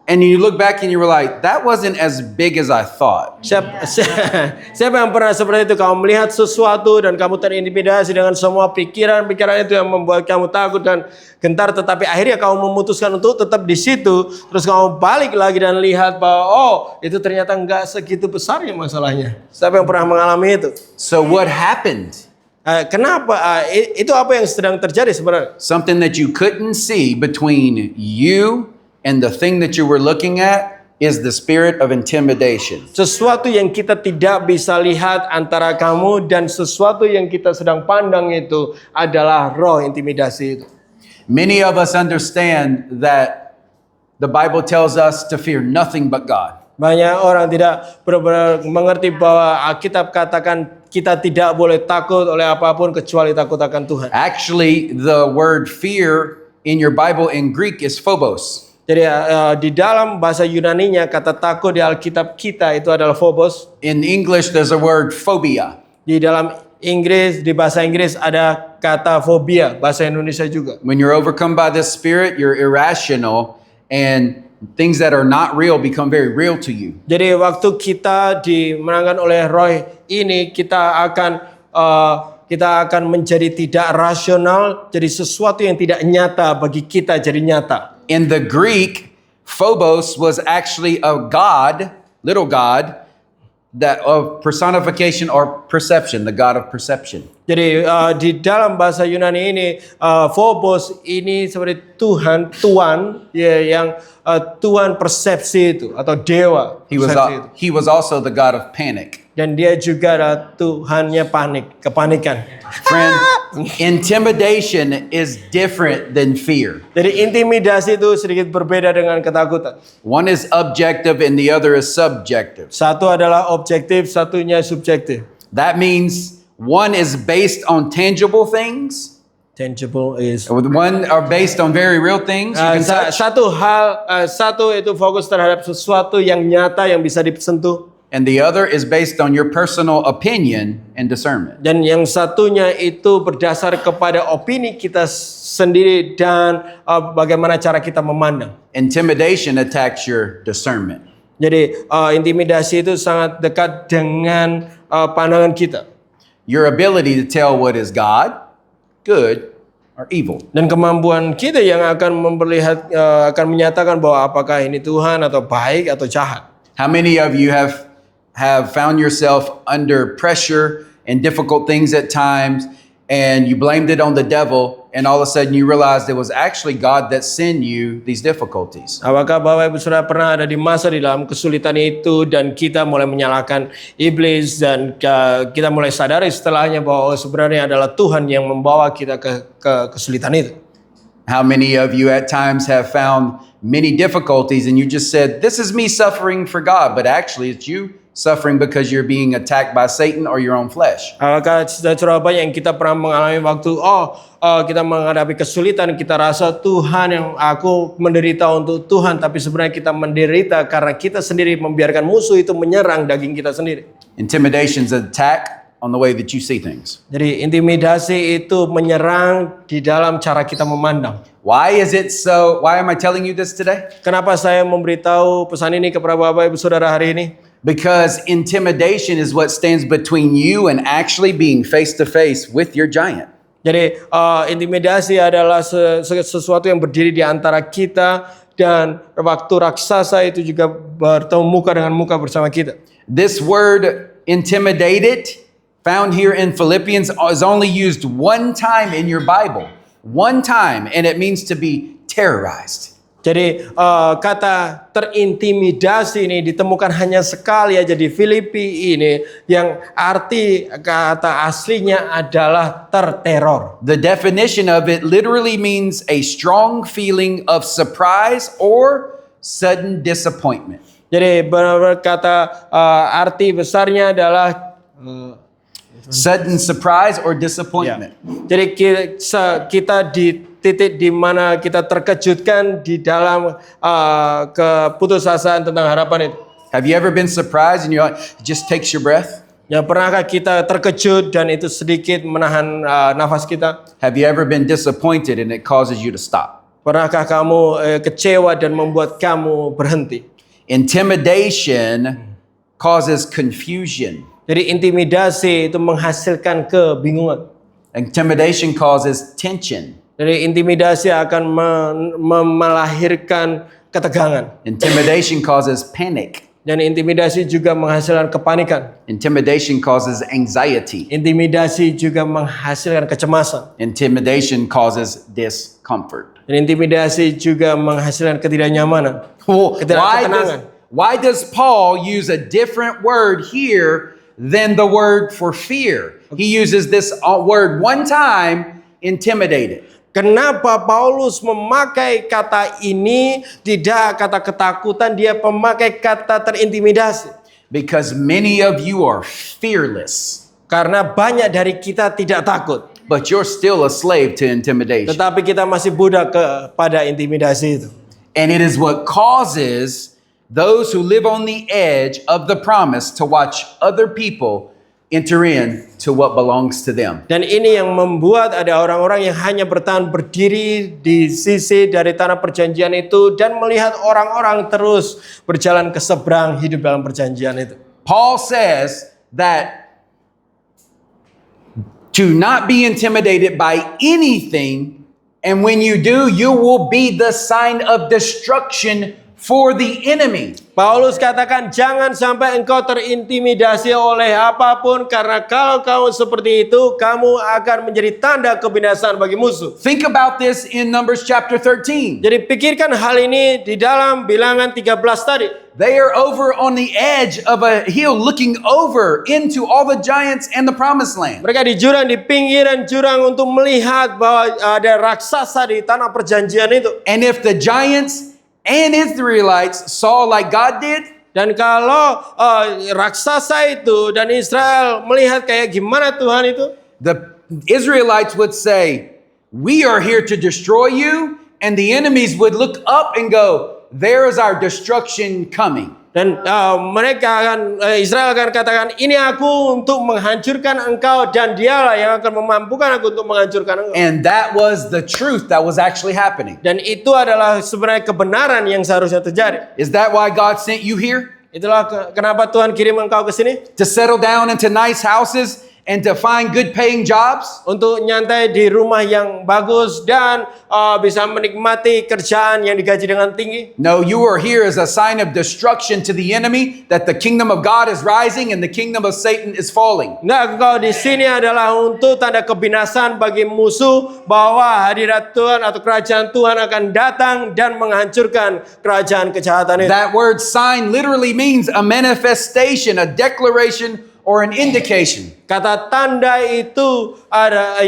and you look back and you were like, that wasn't as big as I thought. Siapa yang pernah seperti itu? Kamu melihat sesuatu dan kamu terintimidasi dengan semua pikiran-pikiran itu yang membuat kamu takut dan gentar, tetapi akhirnya kamu memutuskan untuk tetap di situ, terus kamu balik lagi dan lihat bahwa oh, itu ternyata enggak segitu besarnya masalahnya. Siapa yang pernah mengalami itu? So what happened? Kenapa? Itu apa yang sedang terjadi sebenarnya? Something that you couldn't see between you and the thing that you were looking at is the spirit of intimidation. Sesuatu yang kita tidak bisa lihat antara kamu dan sesuatu yang kita sedang pandang itu adalah roh intimidasi itu. Many of us understand that the Bible tells us to fear nothing but God. Banyak orang tidak benar-benar mengerti bahwa Alkitab katakan kita tidak boleh takut oleh apapun kecuali takut akan Tuhan. Actually, the word fear in your Bible in Greek is phobos. Jadi di dalam bahasa Yunaninya kata takut di Alkitab kita itu adalah phobos. In English, there's a word phobia. Di dalam Inggris, di bahasa Inggris ada kata fobia, bahasa Indonesia juga. When you're overcome by this spirit, you're irrational and things that are not real become very real to you. Jadi waktu kita dimenangkan oleh roh ini, kita akan menjadi tidak rasional, jadi sesuatu yang tidak nyata bagi kita jadi nyata. In the Greek, phobos was actually a god, little god, that of personification or perception, the god of perception. Jadi di dalam bahasa Yunani ini phobos ini seperti Tuhan ya, yang Tuhan persepsi itu atau dewa. He was also the god of panic. Dan dia juga adalah Tuhannya kepanikan. Friend, intimidation is different than fear. Jadi intimidasi itu sedikit berbeda dengan ketakutan. One is objective and the other is subjective. Satu adalah objektif, satunya subjektif. That means one is based on tangible things. Tangible is One are based on very real things. You can touch. Satu itu fokus terhadap sesuatu yang nyata yang bisa disentuh. And the other is based on your personal opinion and discernment. Dan yang satunya itu berdasar kepada opini kita sendiri dan bagaimana cara kita memandang. Intimidation attacks your discernment. Jadi intimidasi itu sangat dekat dengan pandangan kita. Your ability to tell what is God, good, or evil. Dan kemampuan kita yang akan akan menyatakan bahwa apakah ini Tuhan atau baik atau jahat. How many of you have found yourself under pressure and difficult things at times, and you blamed it on the devil, and all of a sudden you realized it was actually God that sent you these difficulties? Apakah Bapak Ibu Saudara pernah ada di masa di dalam kesulitan itu dan kita mulai menyalahkan iblis dan kita mulai sadari setelahnya bahwa sebenarnya adalah Tuhan yang membawa kita ke kesulitan itu? How many of you at times have found many difficulties and you just said, this is me suffering for God, but actually it's you suffering because you're being attacked by Satan or your own flesh. Apakah saudara banyak yang kita pernah mengalami waktu kita menghadapi kesulitan, kita rasa Tuhan yang aku menderita untuk Tuhan, tapi sebenarnya kita menderita karena kita sendiri membiarkan musuh itu menyerang daging kita sendiri. Intimidation's an attack on the way that you see things. Jadi intimidasi itu menyerang di dalam cara kita memandang. Why am I telling you this today? Kenapa saya memberitahu pesan ini kepada Bapak Ibu Saudara hari ini? Because intimidation is what stands between you and actually being face to face with your giant. Jadi intimidasi adalah sesuatu yang berdiri di antara kita dan waktu raksasa itu juga bertemu muka dengan muka bersama kita. This word intimidated found here in Philippians is only used one time in your Bible. One time, and it means to be terrorized. Jadi kata terintimidasi ini ditemukan hanya sekali aja di Filipi ini, yang arti kata aslinya adalah terteror. The definition of it literally means a strong feeling of surprise or sudden disappointment. Jadi benar-benar kata arti besarnya adalah sudden surprise or disappointment. Jadi kita di titik di mana kita terkejutkan di dalam keputusasaan tentang harapan itu. Have you ever been surprised and it just takes your breath? Ya, pernahkah kita terkejut dan itu sedikit menahan nafas kita? Have you ever been disappointed and it causes you to stop? Pernahkah kamu kecewa dan membuat kamu berhenti? Intimidation causes confusion. Jadi intimidasi itu menghasilkan kebingungan. Intimidation causes tension. Jadi intimidasi akan melahirkan ketegangan. Intimidation causes panic. Dan intimidasi juga menghasilkan kepanikan. Intimidation causes anxiety. Intimidasi juga menghasilkan kecemasan. Intimidation causes discomfort. Dan intimidasi juga menghasilkan ketidaknyamanan. Well, Ketidaktenangan. why does Paul use a different word here than the word for fear? He uses this word one time, intimidated. Kenapa Paulus memakai kata ini, tidak kata ketakutan, dia memakai kata terintimidasi? Because many of you are fearless, Karena banyak dari kita tidak takut, but you're still a slave to intimidation. tetapi kita masih budak kepada intimidasi itu. And it is what causes those who live on the edge of the promise to watch other people enter in to what belongs to them. Dan ini yang membuat ada orang-orang yang hanya bertahan berdiri di sisi dari tanah perjanjian itu dan melihat orang-orang terus berjalan ke seberang hidup dalam perjanjian itu. Paul says that to not be intimidated by anything, and when you do, you will be the sign of destruction for the enemy. Paulus katakan jangan sampai engkau terintimidasi oleh apapun, karena kalau kamu seperti itu, kamu akan menjadi tanda kebinasaan bagi musuh. Think about this in Numbers chapter 13. Jadi pikirkan hal ini di dalam Bilangan 13 tadi. They are over on the edge of a hill looking over into all the giants and the promised land. Mereka di jurang, di pinggiran jurang untuk melihat bahwa ada raksasa di tanah perjanjian itu. And if the giants and Israelites saw like God did, Dan kalau raksasa itu dan Israel melihat kayak gimana Tuhan itu, the Israelites would say, "We are here to destroy you," and the enemies would look up and go, "There is our destruction coming." dan mereka akan Israel akan katakan, ini aku untuk menghancurkan engkau, dan dialah yang akan memampukan aku untuk menghancurkan engkau. And that was the truth that was actually happening. Dan itu adalah sebenarnya kebenaran yang seharusnya terjadi. Is that why God sent you here? Itulah kenapa Tuhan kirim engkau ke sini, To settle down into nice houses and to find good paying jobs? untuk nyantai di rumah yang bagus dan bisa menikmati kerjaan yang digaji dengan tinggi. No, you are here as a sign of destruction to the enemy, that the kingdom of God is rising and the kingdom of Satan is falling. Enggak, engkau di sini adalah untuk tanda kebinasaan bagi musuh, bahwa hadirat Tuhan atau kerajaan Tuhan akan datang dan menghancurkan kerajaan kejahatan itu. That word sign literally means a manifestation, a declaration, or an indication. Kata tanda itu ada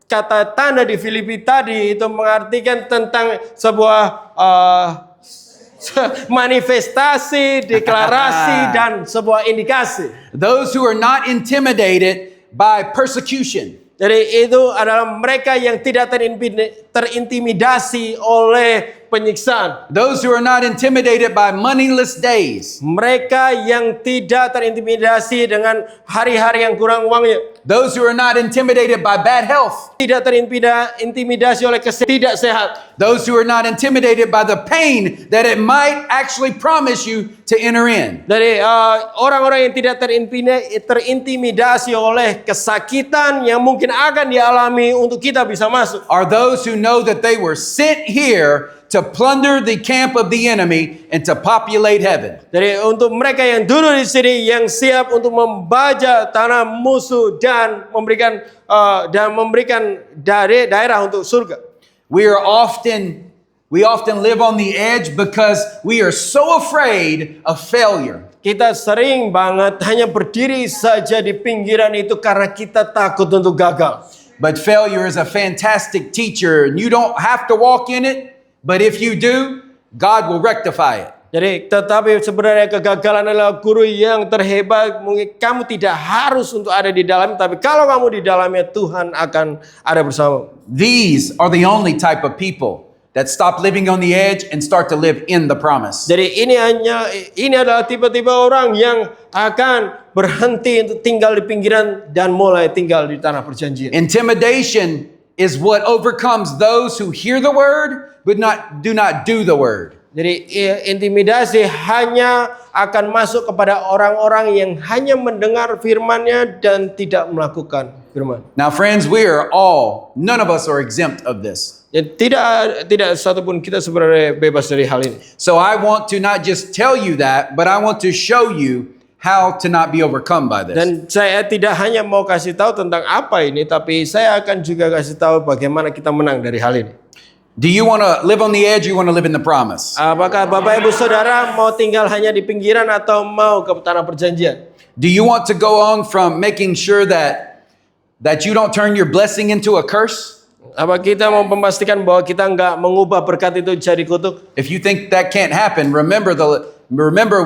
kata tanda di Filipi tadi itu mengartikan tentang sebuah manifestasi, deklarasi, dan sebuah indikasi. Those who are not intimidated by persecution. Jadi itu adalah mereka yang tidak terintimidasi oleh penyiksaan. Those who are not intimidated by moneyless days. Mereka yang tidak terintimidasi dengan hari-hari yang kurang uangnya. Those who are not intimidated by bad health. Tidak terintimidasi oleh tidak sehat. Those who are not intimidated by the pain that it might actually promise you to enter in. Dari orang-orang yang tidak terintimidasi oleh kesakitan yang mungkin akan dialami untuk kita bisa masuk. Are those who know that they were sent here to plunder the camp of the enemy and to populate heaven. Jadi untuk mereka yang duduk di sini yang siap untuk membajak tanah musuh dan memberikan daerah untuk surga. We often live on the edge because we are so afraid of failure. Kita sering banget hanya berdiri saja di pinggiran itu karena kita takut untuk gagal. But failure is a fantastic teacher and you don't have to walk in it. But if you do, God will rectify it. Jadi tetapi sebenarnya kegagalan adalah guru yang terhebat. Mungkin kamu tidak harus untuk ada di dalam, tapi kalau kamu di dalamnya Tuhan akan ada bersama. These are the only type of people that stop living on the edge and start to live in the promise. Jadi ini adalah tipe-tipe orang yang akan berhenti untuk tinggal di pinggiran dan mulai tinggal di tanah perjanjian. Intimidation is what overcomes those who hear the word but do not do the word. Jadi intimidasi hanya akan masuk kepada orang-orang yang hanya mendengar firman-Nya dan tidak melakukan firman. Now friends, none of us are exempt of this. Jadi tidak satupun kita sebenarnya bebas dari hal ini. So I want to not just tell you that, but I want to show you how to not be overcome by this. Dan saya tidak hanya mau kasih tahu tentang apa ini, tapi saya akan juga kasih tahu bagaimana kita menang dari hal ini. Do you want to live on the edge or you want to live in the promise? Apakah Bapak Ibu Saudara mau tinggal hanya di pinggiran atau mau ke tanah perjanjian? Do you want to go on from making sure that you don't turn your blessing into a curse? Apa kita mau memastikan bahwa kita nggak mengubah berkat itu jadi kutuk? If you think that can't happen, remember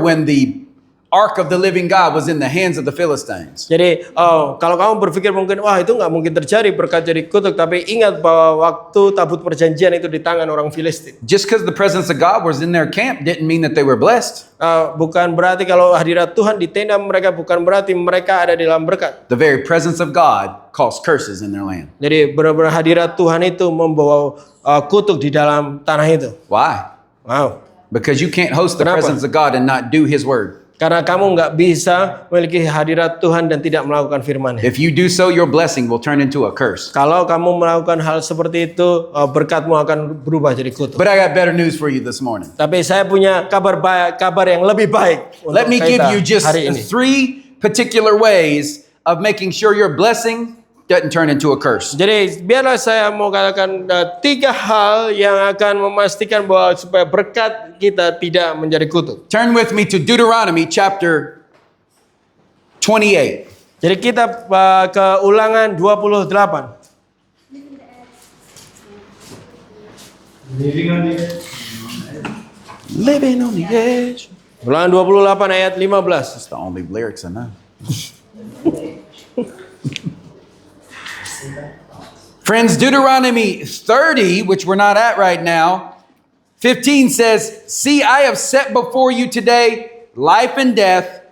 when the Ark of the living God was in the hands of the Philistines. Jadi kalau kamu berpikir mungkin wah itu nggak mungkin terjadi berkat jadi kutuk, tapi ingat bahwa waktu tabut perjanjian itu di tangan orang Filistin. Just because the presence of God was in their camp didn't mean that they were blessed. Bukan berarti kalau hadirat Tuhan di tenda mereka, bukan berarti mereka ada di dalam berkat. The very presence of God caused curses in their land. Jadi benar-benar hadirat Tuhan itu membawa kutuk di dalam tanah itu. Why? Wow. Because you can't host the Kenapa? presence of God and not do His word. Karena kamu nggak bisa memiliki hadirat Tuhan dan tidak melakukan firman-Nya. If you do so, your blessing will turn into a curse. Kalau kamu melakukan hal seperti itu, berkatmu akan berubah jadi kutuk. But I got better news for you this morning. Tapi saya punya kabar yang lebih baik. Let me give you just hari ini. 3 particular ways of making sure your blessing doesn't turn into a curse. Jadi biarlah saya mau katakan 3 hal yang akan memastikan bahwa supaya berkat kita tidak menjadi kutuk. Turn with me to Deuteronomy chapter 28. Jadi kita ke Ulangan 28. Living on the edge. Ulangan 28 ayat 15. That's the only lyrics I know. Friends, Deuteronomy 30, which we're not at right now, 15 says, "See, I have set before you today life and death,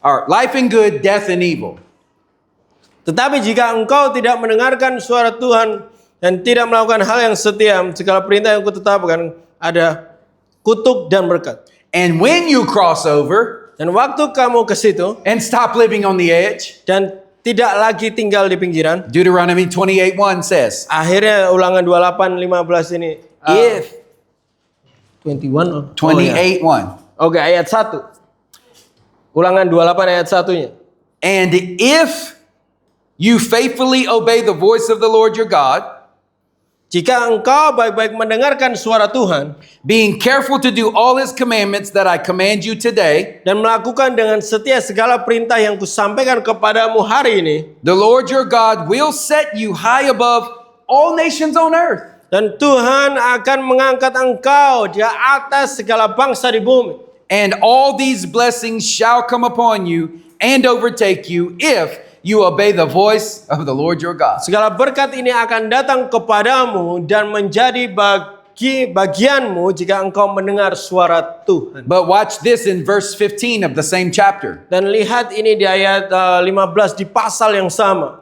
or life and good, death and evil." Tetapi jika engkau tidak mendengarkan suara Tuhan dan tidak melakukan hal yang setia, segala perintah yang kutetapkan ada kutuk dan berkat. And when you cross over Dan waktu kamu ke situ and stop living on the edge, dan tidak lagi tinggal di pinggiran, Deuteronomy 28:1 says, akhirnya Ulangan 28:15 ini, if 21 28:1. Oke, ayat 1. Ulangan 28 ayat 1-nya. And if you faithfully obey the voice of the Lord your God, Jika engkau baik-baik mendengarkan suara Tuhan being careful to do all his commandments that I command you today, dan melakukan dengan setia segala perintah yang kusampaikan kepadamu hari ini, the Lord your God will set you high above all nations on earth. dan Tuhan akan mengangkat engkau di atas segala bangsa di bumi. And all these blessings shall come upon you and overtake you if you obey the voice of the Lord your God. Segala berkat ini akan datang kepadamu dan menjadi bagianmu jika engkau mendengar suara Tuhan. But watch this in verse 15 of the same chapter. Dan lihat ini di ayat 15 di pasal yang sama.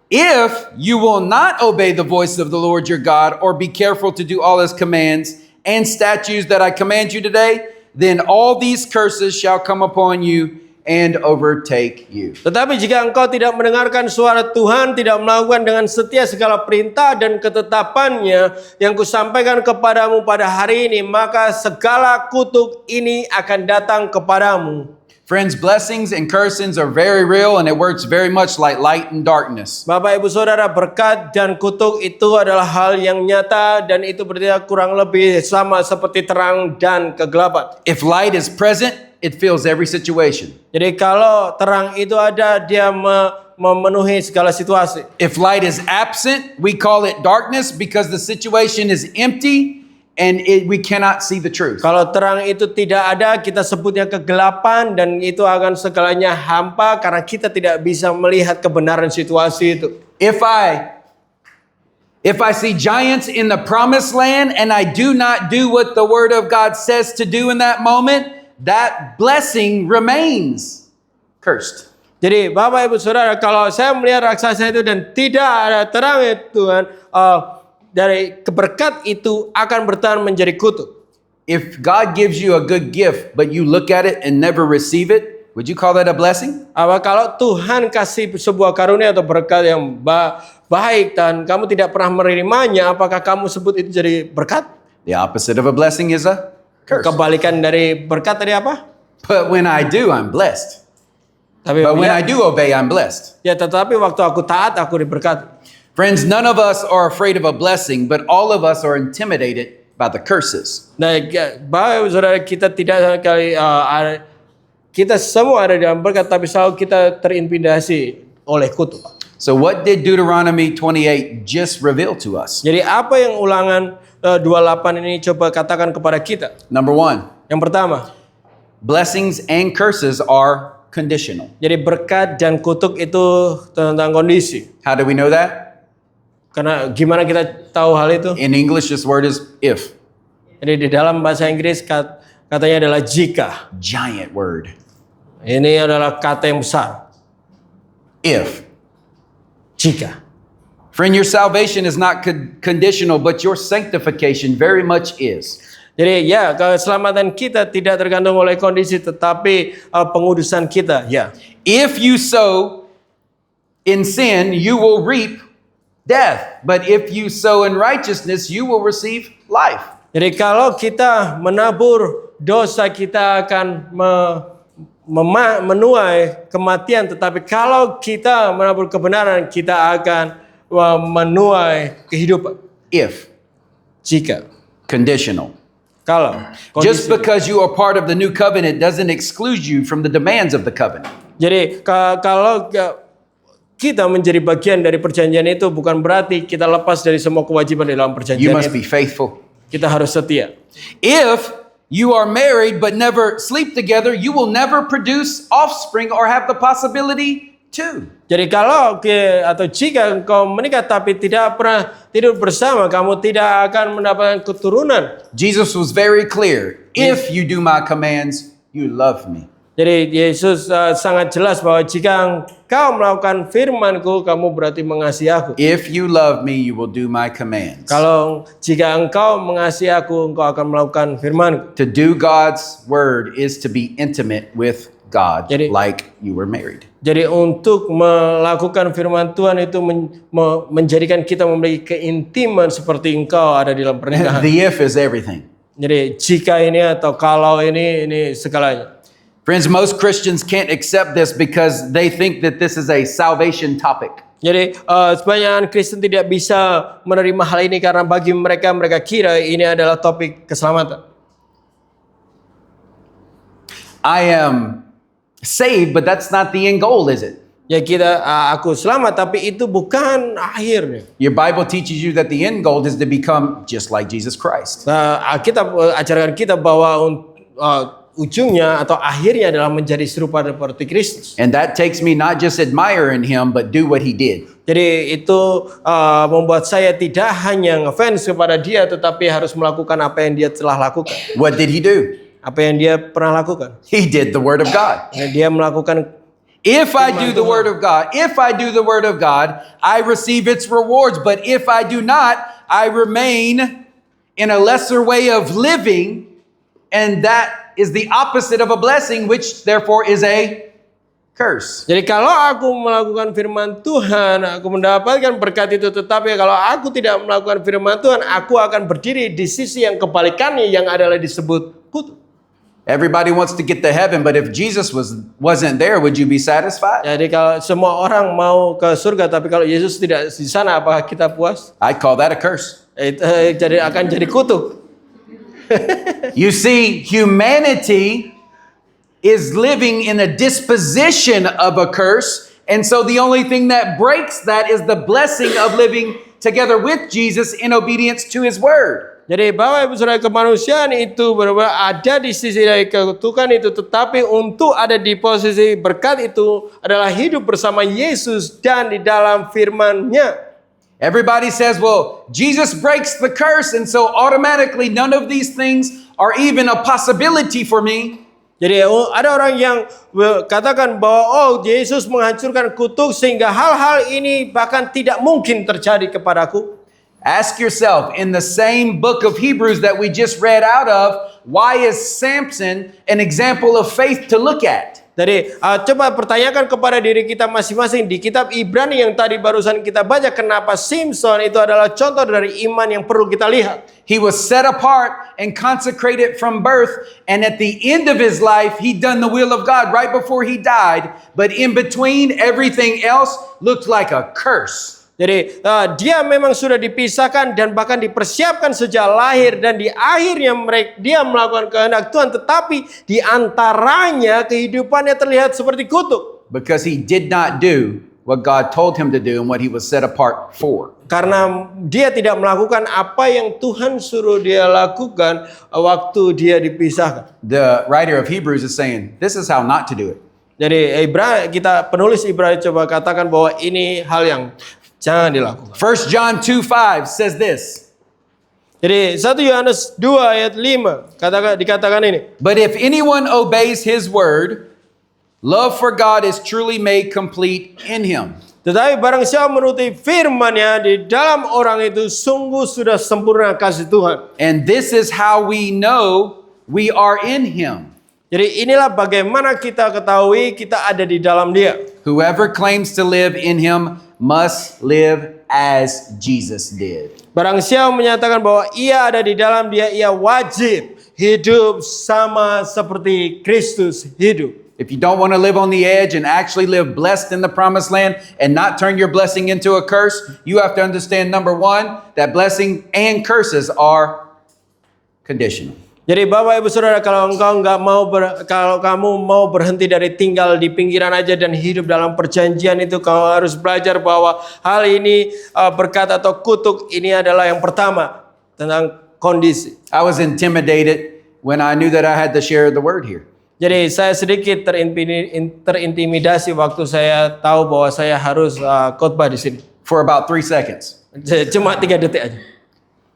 If you will not obey the voice of the Lord your God or be careful to do all his commands and statutes that I command you today, then all these curses shall come upon you and overtake you. Tetapi jika engkau tidak mendengarkan suara Tuhan, tidak melakukan dengan setia segala perintah dan ketetapannya yang kusampaikan kepadamu pada hari ini, maka segala kutuk ini akan datang kepadamu. Friends, blessings and cursings are very real and it works very much like light and darkness. Bapak Ibu Saudara, berkat dan kutuk itu adalah hal yang nyata dan itu berarti kurang lebih sama seperti terang dan kegelapan. If light is present, it fills every situation. Jadi kalau terang itu ada, dia memenuhi segala situasi. If light is absent, we call it darkness because the situation is empty and we cannot see the truth. Kalau terang itu tidak ada, kita sebutnya kegelapan dan itu akan segalanya hampa karena kita tidak bisa melihat kebenaran situasi itu. If I see giants in the promised land and I do not do what the word of God says to do in that moment, that blessing remains cursed. Jadi Bapak Ibu Saudara, kalau saya melihat raksasa itu dan tidak ada terang itu Tuhan, dari keberkat itu akan bertahan menjadi kutuk. If God gives you a good gift but you look at it and never receive it, would you call that a blessing? Apa kalau Tuhan kasih sebuah karunia atau berkat yang baik dan kamu tidak pernah menerimanya, apakah kamu sebut itu jadi berkat? The opposite of a blessing is a curse. Kebalikan dari berkat tadi apa? But when I do, I'm blessed. Tapi But when I do obey, I'm blessed. ya, tetapi waktu aku taat, aku diberkati. Friends, none of us are afraid of a blessing, but all of us are intimidated by the curses. Nah, Bapak Ibu Saudara, kita tidak sekali kita semua ada dalam berkat, tapi selalu kita terintimidasi oleh kutuk. So what did Deuteronomy 28 just reveal to us? Jadi apa yang Ulangan 28 ini coba katakan kepada kita? Number one, Yang pertama, blessings and curses are conditional. jadi berkat dan kutuk itu tentang kondisi. How do we know that? Karena gimana kita tahu hal itu? In English, this word is if. Jadi di dalam bahasa Inggris katanya adalah jika. Giant word. Ini adalah kata yang besar. If. Jika. Friend, your salvation is not conditional, but your sanctification very much is. Jadi ya, keselamatan kita tidak tergantung oleh kondisi, tetapi pengudusan kita, ya. If you sow in sin, you will reap death. But if you sow in righteousness, you will receive life. Jadi kalau kita menabur dosa, kita akan menuai kematian. Tetapi kalau kita menabur kebenaran, kita akan menuai kehidupan. If. Jika. Conditional. Kalau. Just Kondisi. because you are part of the new covenant doesn't exclude you from the demands of the covenant. Jadi kalau kita menjadi bagian dari perjanjian itu bukan berarti kita lepas dari semua kewajiban di dalam You perjanjian must itu. be faithful. Kita harus setia. If you are married but never sleep together, you will never produce offspring or have the possibility to. Jadi kalau atau jika engkau menikah tapi tidak pernah tidur bersama, kamu tidak akan mendapatkan keturunan. Jesus was very clear. If you do my commands, you love me. Jadi Yesus sangat jelas bahwa jika engkau melakukan firman-Ku, kamu berarti mengasihi aku. If you love me, you will do my commands. Kalau jika engkau mengasihi aku, engkau akan melakukan firman-Ku. To do God's word is to be intimate with God, Jadi- like you were married. Jadi untuk melakukan firman Tuhan itu menjadikan kita memiliki keintiman seperti engkau ada di dalam pernikahan. The if is everything. Jadi jika ini atau kalau ini segalanya. Friends, most Christians can't accept this because they think that this is a salvation topic. Jadi sebanyak Kristen tidak bisa menerima hal ini karena bagi mereka kira ini adalah topik keselamatan. I am saved, but that's not the end goal, is it? Ya aku selamat tapi itu bukan akhirnya. Your Bible teaches you that the end goal is to become just like Jesus Christ. Alkitab ajarkan kita bahwa ujungnya atau akhirnya adalah menjadi serupa seperti Kristus. And that takes me not just admiring him, but do what he did. Jadi itu membuat saya tidak hanya ngefans kepada dia tetapi harus melakukan apa yang dia telah lakukan. What did he do? Apa yang dia pernah lakukan? He did the word of God. Dia melakukan. If I do the word of God, I receive its rewards. But if I do not, I remain in a lesser way of living, and that is the opposite of a blessing, which therefore is a curse. Jadi kalau aku melakukan firman Tuhan, aku mendapatkan berkat itu. Tetapi kalau aku tidak melakukan firman Tuhan, aku akan berdiri di sisi yang kebalikannya yang adalah disebut kutuk. Everybody wants to get to heaven, but if Jesus wasn't there, would you be satisfied? Jadi kalau semua orang mau ke surga, tapi kalau Yesus tidak di sana, apakah kita puas? I call that a curse. Jadi akan jadi kutuk. You see, humanity is living in a disposition of a curse, and so the only thing that breaks that is the blessing of living together with Jesus in obedience to his word. Jadi Bapak Ibu Saudara, kemanusiaan itu benar-benar ada di sisi dari kekutukan itu, tetapi untuk ada di posisi berkat itu adalah hidup bersama Yesus dan di dalam firman-Nya. Everybody says, well, Jesus breaks the curse, and so automatically none of these things are even a possibility for me. Jadi ada orang yang katakan bahwa Yesus menghancurkan kutuk sehingga hal-hal ini bahkan tidak mungkin terjadi kepadaku. Ask yourself, in the same book of Hebrews that we just read out of, why is Samson an example of faith to look at? Jadi coba pertanyakan kepada diri kita masing-masing di kitab Ibrani yang tadi barusan kita baca, kenapa Samson itu adalah contoh dari iman yang perlu kita lihat. He was set apart and consecrated from birth, and at the end of his life, he done the will of God right before he died, but in between, everything else looked like a curse. Jadi dia memang sudah dipisahkan dan bahkan dipersiapkan sejak lahir, dan di akhirnya dia melakukan kehendak Tuhan, tetapi di antaranya kehidupannya terlihat seperti kutuk. Because he did not do what God told him to do and what he was set apart for. Karena dia tidak melakukan apa yang Tuhan suruh dia lakukan waktu dia dipisahkan. The writer of Hebrews is saying, this is how not to do it. Jadi penulis Ibrani coba katakan bahwa ini hal yang jangan dilakukan. 1 John 2:5 says this. Jadi 1 Yohanes 2 ayat 5 dikatakan ini. But if anyone obeys his word, love for God is truly made complete in him. Tetapi barang siapa menuruti firman-Nya, di dalam orang itu sungguh sudah sempurna kasih Tuhan. And this is how we know we are in him. Jadi inilah bagaimana kita ketahui kita ada di dalam Dia. Whoever claims to live in him must live as Jesus did. Barang siapa menyatakan bahwa ia ada di dalam Dia, ia wajib hidup sama seperti Kristus hidup. If you don't want to live on the edge and actually live blessed in the promised land and not turn your blessing into a curse, you have to understand, number one, that blessing and curses are conditional. Jadi Bapak Ibu Saudara, kalau kamu mau berhenti dari tinggal di pinggiran aja dan hidup dalam perjanjian itu, kamu harus belajar bahwa hal ini berkat atau kutuk ini adalah yang pertama tentang kondisi. I was intimidated when I knew that I had to share the word here. Jadi saya sedikit terintimidasi waktu saya tahu bahwa saya harus khotbah di sini. For about 3 seconds. Cuma 3 detik aja.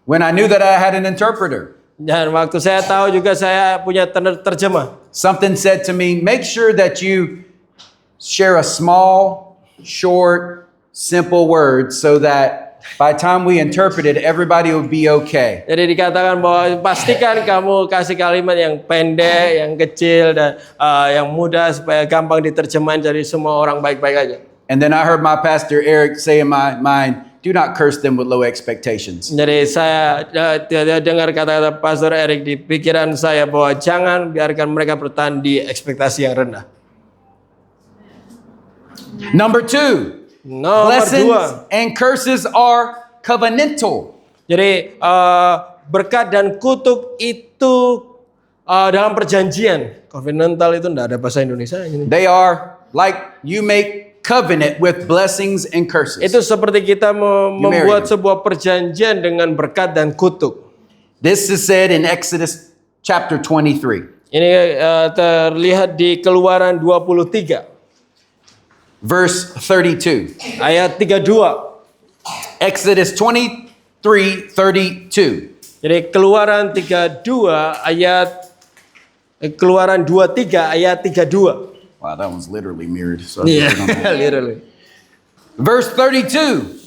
When I knew that I had an interpreter. Dan waktu saya tahu juga saya punya terjemah. Something said to me, make sure that you share a small, short, simple word so that by the time we interpret it, everybody will be okay. Jadi dikatakan bahwa pastikan kamu kasih kalimat yang pendek, yang kecil, dan yang mudah supaya gampang diterjemahkan, jadi semua orang baik-baik aja. And then I heard my pastor Eric say in my mind, do not curse them with low expectations. Jadi saya dengar kata-kata Pastor Eric di pikiran saya bahwa jangan biarkan mereka bertahan di ekspektasi yang rendah. Number 2, Nomor Blessings 2. and curses are covenantal. Jadi berkat dan kutuk itu dalam perjanjian. Covenantal itu enggak ada bahasa Indonesia ini. They are like you make covenant with blessings and curses. Itu seperti kita membuat marry sebuah perjanjian dengan berkat dan kutuk. This is said in Exodus chapter 23. Ini terlihat di Keluaran 23 Verse 32. ayat 32. Exodus 23:32. Jadi Keluaran 23 ayat 32. Wow, that one's literally mirrored. So Yeah, literally. Verse 32.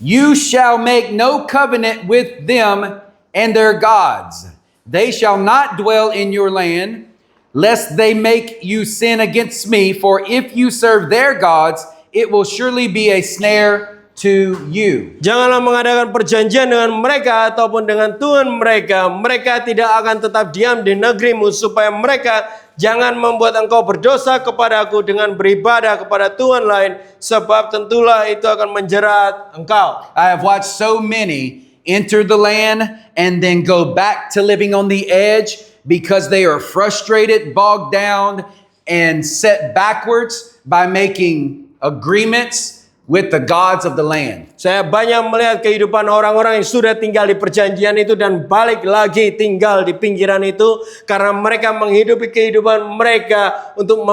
You shall make no covenant with them and their gods. They shall not dwell in your land, lest they make you sin against me. For if you serve their gods, it will surely be a snare to you. Janganlah mengadakan perjanjian dengan mereka ataupun dengan Tuhan mereka. Mereka tidak akan tetap diam di negerimu supaya mereka jangan membuat engkau berdosa kepadaku dengan beribadah kepada Tuhan lain, sebab tentulah itu akan menjerat engkau. I have watched so many enter the land and then go back to living on the edge because they are frustrated, bogged down, and set backwards by making agreements with the gods of the land. Saya banyak melihat kehidupan orang-orang yang sudah tinggal di perjanjian itu dan balik lagi tinggal di pinggiran itu karena mereka menghidupi kehidupan mereka untuk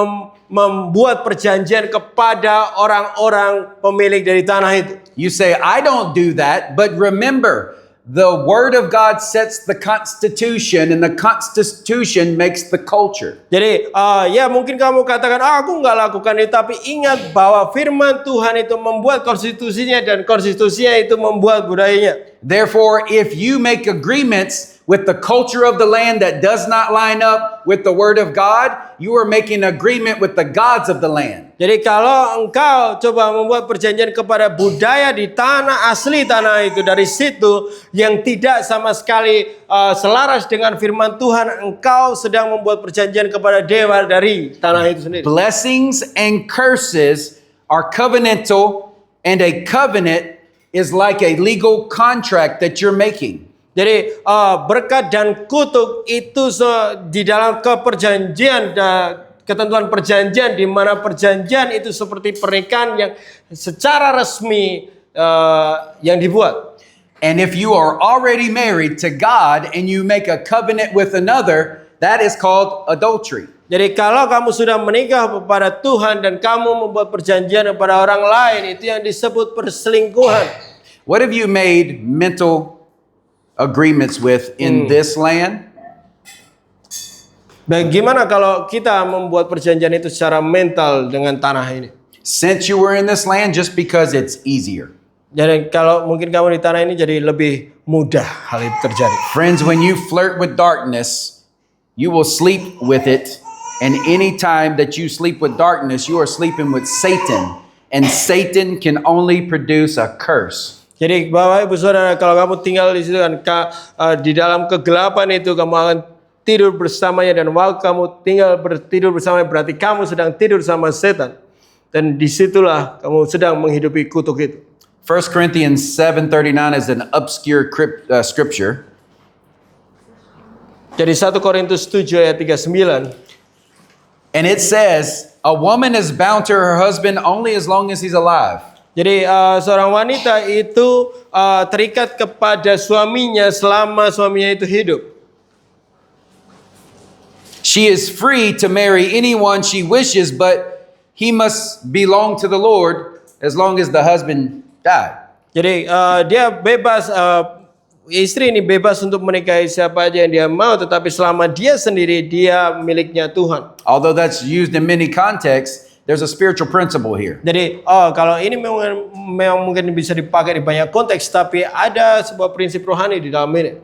membuat perjanjian kepada orang-orang pemilik dari tanah itu. You say, I don't do that, but remember, the Word of God sets the Constitution, and the Constitution makes the culture. Jadi ya mungkin kamu katakan aku nggak lakukan itu, tapi ingat bahwa firman Tuhan itu membuat konstitusinya dan konstitusinya itu membuat budayanya. Therefore, if you make agreements with the culture of the land that does not line up with the Word of God, you are making agreement with the gods of the land. Jadi kalau engkau coba membuat perjanjian kepada budaya di tanah asli tanah itu dari situ yang tidak sama sekali selaras dengan firman Tuhan, engkau sedang membuat perjanjian kepada dewa dari tanah itu sendiri. Blessings and curses are covenantal, and a covenant is like a legal contract that you're making. Jadi berkat dan kutuk itu di dalam keperjanjian ketentuan perjanjian, di mana perjanjian itu seperti pernikahan yang secara resmi yang dibuat. And if you are already married to God and you make a covenant with another, that is called adultery. Jadi kalau kamu sudah menikah kepada Tuhan dan kamu membuat perjanjian kepada orang lain, itu yang disebut perselingkuhan. What have you made mental agreements with in this land? Bagaimana kalau kita membuat perjanjian itu secara mental dengan tanah ini? Since you were in this land, just because it's easier. Jadi kalau mungkin kamu di tanah ini jadi lebih mudah hal itu terjadi. Friends, when you flirt with darkness, you will sleep with it. And any time that you sleep with darkness, you are sleeping with Satan. And Satan can only produce a curse. Jadi Bapak Ibu Saudara, kalau kamu tinggal di situ kan di dalam kegelapan itu kamu akan tidur bersamanya, dan waktu kamu tinggal tidur bersamanya berarti kamu sedang tidur sama setan. Dan disitulah kamu sedang menghidupi kutuk itu. 1 Corinthians 7:39 is an obscure scripture. Jadi 1 Korintus 7 ayat 39. And it says, a woman is bound to her husband only as long as he's alive. Jadi seorang wanita itu terikat kepada suaminya selama suaminya itu hidup. She is free to marry anyone she wishes, but he must belong to the Lord as long as the husband died. Jadi dia bebas, istri ini bebas untuk menikahi siapa aja yang dia mau, tetapi selama dia sendiri dia miliknya Tuhan. Although that's used in many contexts, there's a spiritual principle here. Jadi kalau ini memang mungkin bisa dipakai di banyak konteks, tapi ada sebuah prinsip rohani di dalam ini.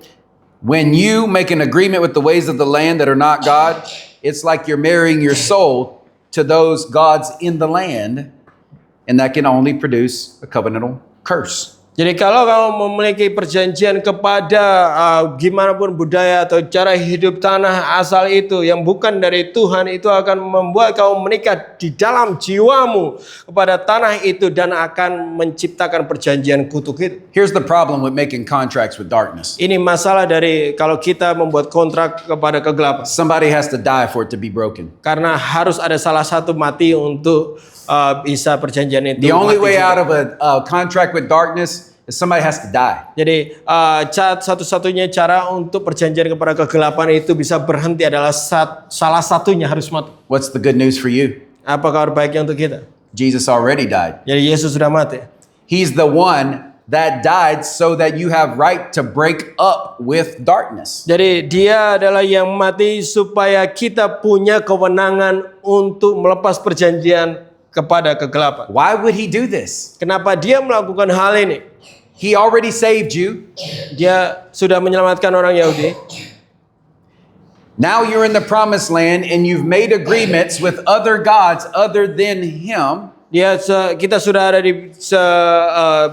When you make an agreement with the ways of the land that are not God, it's like you're marrying your soul to those gods in the land, and that can only produce a covenantal curse. Jadi kalau kamu memiliki perjanjian kepada gimana pun budaya atau cara hidup tanah asal itu yang bukan dari Tuhan, itu akan membuat kamu menikah di dalam jiwamu kepada tanah itu dan akan menciptakan perjanjian kutuk itu. Here's the problem with making contracts with darkness. Ini masalah dari kalau kita membuat kontrak kepada kegelapan. Somebody has to die for it to be broken. Karena harus ada salah satu mati untuk bisa perjanjian itu. The only mati way juga. out of a contract with darkness is somebody has to die. Jadi satu-satunya cara untuk perjanjian kepada kegelapan itu bisa berhenti adalah salah satunya harus mati. What's the good news for you? Apa kabar baiknya untuk kita? Jesus already died. Jadi Yesus sudah mati. He's the one that died so that you have right to break up with darkness. Jadi dia adalah yang mati supaya kita punya kewenangan untuk melepas perjanjian kepada kegelapan. Why would he do this? Kenapa dia melakukan hal ini? He already saved you. Dia sudah menyelamatkan orang Yahudi. Now you're in the promised land and you've made agreements with other gods other than him. Kita sudah ada di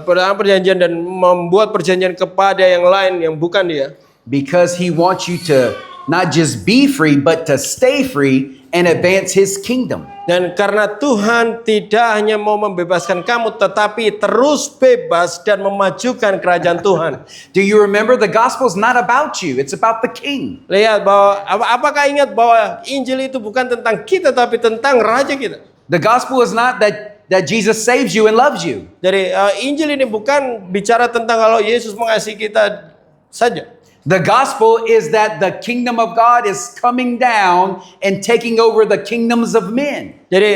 perjanjian dan membuat perjanjian kepada yang lain yang bukan dia. Because he wants you to not just be free, but to stay free and advance his kingdom. Dan karena Tuhan tidak hanya mau membebaskan kamu, tetapi terus bebas dan memajukan kerajaan Tuhan. Do you remember the gospel's not about you, it's about the king. Lihat bahwa, apakah ingat bahwa Injil itu bukan tentang kita, tapi tentang Raja kita. The gospel is not that Jesus saves you and loves you. Jadi Injil ini bukan bicara tentang kalau Yesus mengasihi kita saja. The gospel is that the kingdom of God is coming down and taking over the kingdoms of men. Jadi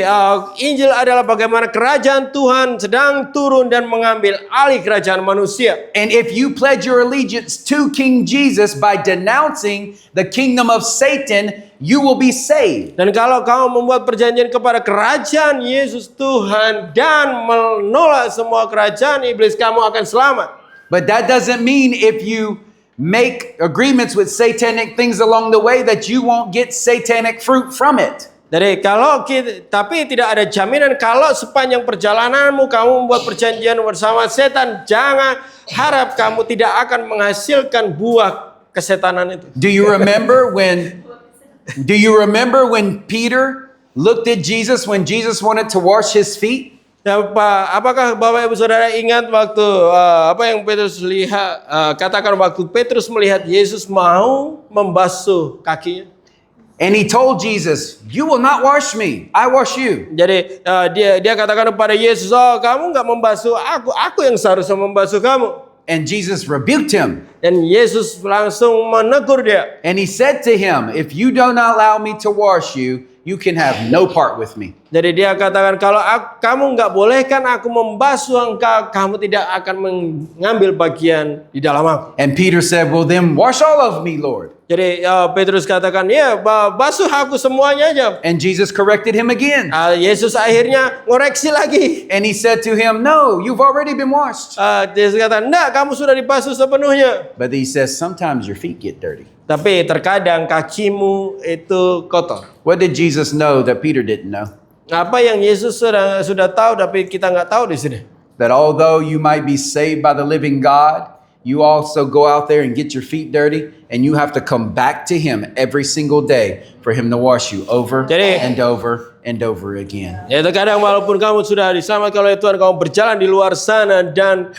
Injil adalah bagaimana kerajaan Tuhan sedang turun dan mengambil alih kerajaan manusia. And if you pledge your allegiance to King Jesus by denouncing the kingdom of Satan, you will be saved. Dan kalau kamu membuat perjanjian kepada kerajaan Yesus Tuhan dan menolak semua kerajaan iblis, kamu akan selamat. But that doesn't mean if you make agreements with satanic things along the way that you won't get satanic fruit from it. Jadi tapi tidak ada jaminan kalau sepanjang perjalananmu kamu membuat perjanjian bersama setan, jangan harap kamu tidak akan menghasilkan buah kesetanan itu. Do you remember when Peter looked at Jesus when Jesus wanted to wash his feet? Ya, apakah Bapak Ibu Saudara ingat waktu apa yang Petrus lihat, katakan waktu Petrus melihat Yesus mau membasuh kakinya. And he told Jesus, "You will not wash me, I wash you." Jadi dia katakan kepada Yesus, "Oh, kamu nggak membasuh aku yang seharusnya membasuh kamu." And Jesus rebuked him. Dan Yesus langsung menegur dia. And he said to him, "If you do not allow me to wash you, you can have no part with me." Jadi dia katakan kalau kamu nggak bolehkan aku membasuh engkau, kamu tidak akan mengambil bagian di dalam aku. And Peter said, "Well, then wash all of me, Lord." Jadi Petrus katakan, ya basuh aku semuanya aja. And Jesus corrected him again. Yesus akhirnya ngoreksi lagi. And he said to him, "No, you've already been washed." Yesus kata, enggak, kamu sudah dibasuh sepenuhnya. But he says, "Sometimes your feet get dirty." Tapi terkadang kakimu itu kotor. What did Jesus know that Peter didn't know? Apa yang Yesus sudah tahu tapi kita nggak tahu di sini. That although you might be saved by the living God, you also go out there and get your feet dirty, and you have to come back to him every single day for him to wash you over and over and over again. Ya, terkadang walaupun kamu sudah diselamatkan oleh Tuhan, kamu berjalan di luar sana dan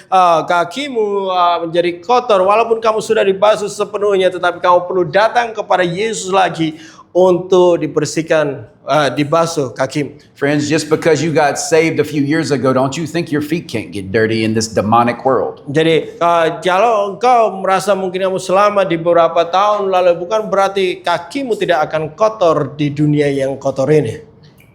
kakimu menjadi kotor, walaupun kamu sudah dibasuh sepenuhnya, tetapi kamu perlu datang kepada Yesus lagi untuk dibersihkan, dibasuh kakimu. Friends, just because you got saved a few years ago, don't you think your feet can't get dirty in this demonic world? Jadi kalau engkau merasa mungkin kamu selamat di beberapa tahun lalu, bukan berarti kakimu tidak akan kotor di dunia yang kotor ini.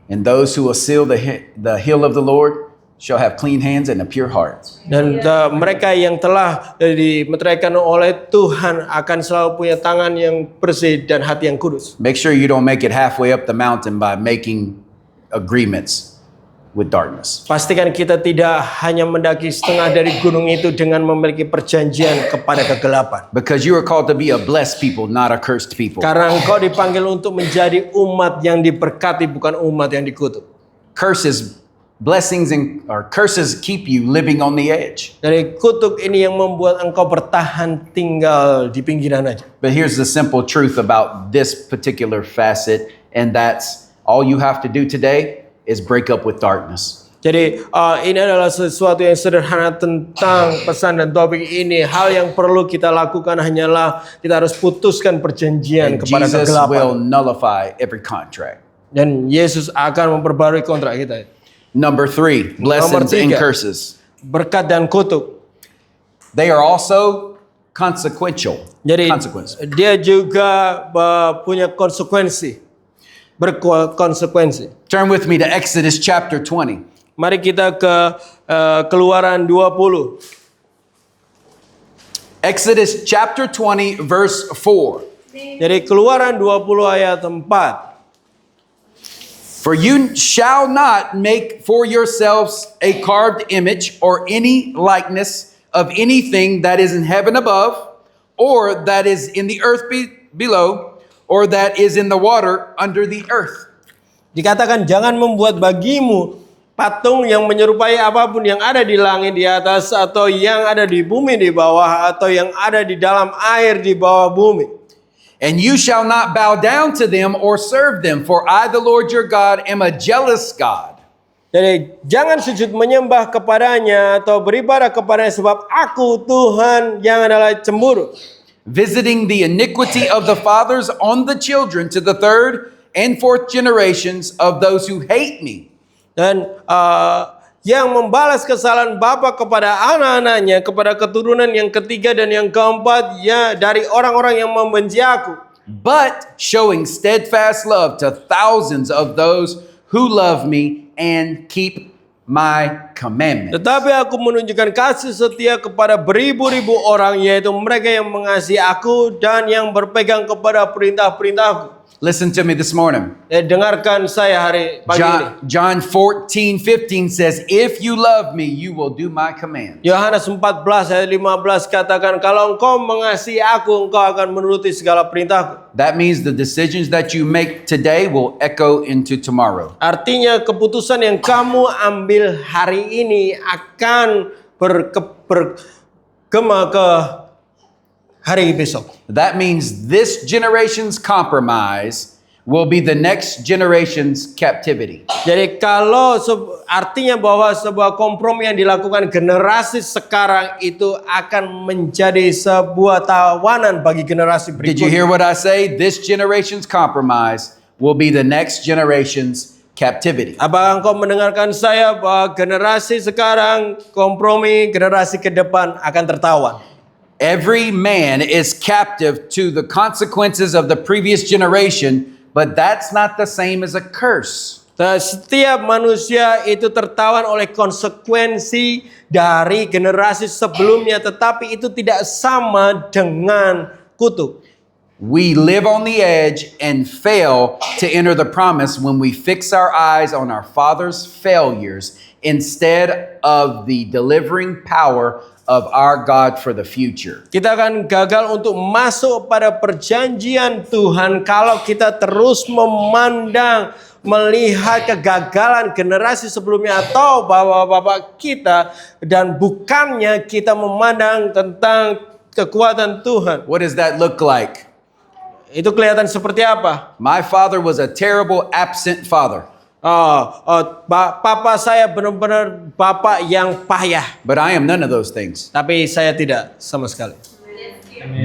And those who will seal the hill of the Lord shall have clean hands and a pure heart. Dan mereka yang telah dimeteraikan oleh Tuhan akan selalu punya tangan yang bersih dan hati yang kudus. Make sure you don't make it halfway up the mountain by making agreements with darkness. Pastikan kita tidak hanya mendaki setengah dari gunung itu dengan memiliki perjanjian kepada kegelapan. Because you are called to be a blessed people, not a cursed people. Karena engkau dipanggil untuk menjadi umat yang diberkati, bukan umat yang dikutuk. Curses blessings and or curses keep you living on the edge. Jadi kutuk ini yang membuat engkau bertahan tinggal di pinggiran aja. But here's the simple truth about this particular facet, and that's all you have to do today is break up with darkness. Jadi ini adalah sesuatu yang sederhana tentang pesan dan topik ini. Hal yang perlu kita lakukan hanyalah kita harus putuskan perjanjian And kepada Jesus will kegelapan. nullify every contract. Dan Yesus akan memperbarui kontrak kita. Number 3, blessings and 3. curses. Berkat dan kutuk. They are also consequential. Jadi Consequence. dia juga punya konsekuensi. Berkonsekuensi. Turn with me to Exodus chapter 20. Mari kita ke Keluaran 20. Exodus chapter 20 verse 4. Jadi Keluaran 20 ayat 4. For you shall not make for yourselves a carved image or any likeness of anything that is in heaven above, or that is in the earth below, or that is in the water under the earth. Dikatakan jangan membuat bagimu patung yang menyerupai apapun yang ada di langit di atas, atau yang ada di bumi di bawah, atau yang ada di dalam air di bawah bumi. And you shall not bow down to them or serve them, for I, the Lord your God, am a jealous God. Jadi jangan sujud menyembah kepadanya atau beribadah kepadanya, sebab aku Tuhan yang adalah cemburu. Visiting the iniquity of the fathers on the children to the third and fourth generations of those who hate me. Dan yang membalas kesalahan bapa kepada anak-anaknya, kepada keturunan yang ketiga dan yang keempat, ya dari orang-orang yang membenci aku. But showing steadfast love to thousands of those who love me and keep my commandments. Tetapi aku menunjukkan kasih setia kepada beribu-ribu orang, yaitu mereka yang mengasihi aku dan yang berpegang kepada perintah-perintahku. Listen to me this morning. Dengarkan saya hari pagi ini. John 14:15 says, if you love me, you will do my command. Yohanes 14 ayat 15 katakan, kalau engkau mengasihi aku, engkau akan menuruti segala perintahku. That means the decisions that you make today will echo into tomorrow. Artinya keputusan yang kamu ambil hari ini akan bergema ke hari besok. That means this generation's compromise will be the next generation's captivity. Jadi kalau artinya bahwa sebuah kompromi yang dilakukan generasi sekarang itu akan menjadi sebuah tawanan bagi generasi Did you berikutnya. hear what I say? This generation's compromise will be the next generation's captivity. Apakah engkau mendengarkan saya bahwa generasi sekarang kompromi, generasi ke depan akan tertawan? Every man is captive to the consequences of the previous generation, but that's not the same as a curse. Setiap manusia itu tertawan oleh konsekuensi dari generasi sebelumnya, tetapi itu tidak sama dengan kutuk. We live on the edge and fail to enter the promise when we fix our eyes on our Father's failures instead of the delivering power of our God for the future. Kita akan gagal untuk masuk pada perjanjian Tuhan kalau kita terus memandang, melihat kegagalan generasi sebelumnya atau bapak-bapak kita, dan bukannya kita memandang tentang kekuatan Tuhan. What does that look like? Itu kelihatan seperti apa? My father was a terrible absent father, Papa saya benar-benar bapak yang payah, but I am none of those things. tapi saya tidak sama sekali.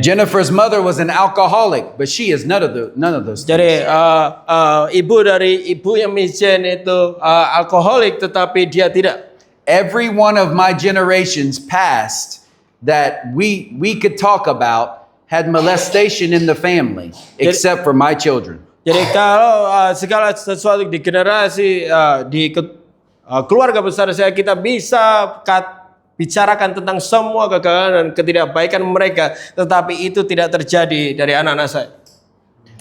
Jennifer's mother was an alcoholic, but she is none of those things. Jadi ibu dari ibu yang Michen itu alkoholik, tetapi dia tidak. Every one of my generations past that we could talk about had molestation in the family, except for my children. Jadi kalau segala sesuatu di generasi keluarga besar saya, kita bisa bicarakan tentang semua kegagalan dan ketidakbaikan mereka, tetapi itu tidak terjadi dari anak-anak saya.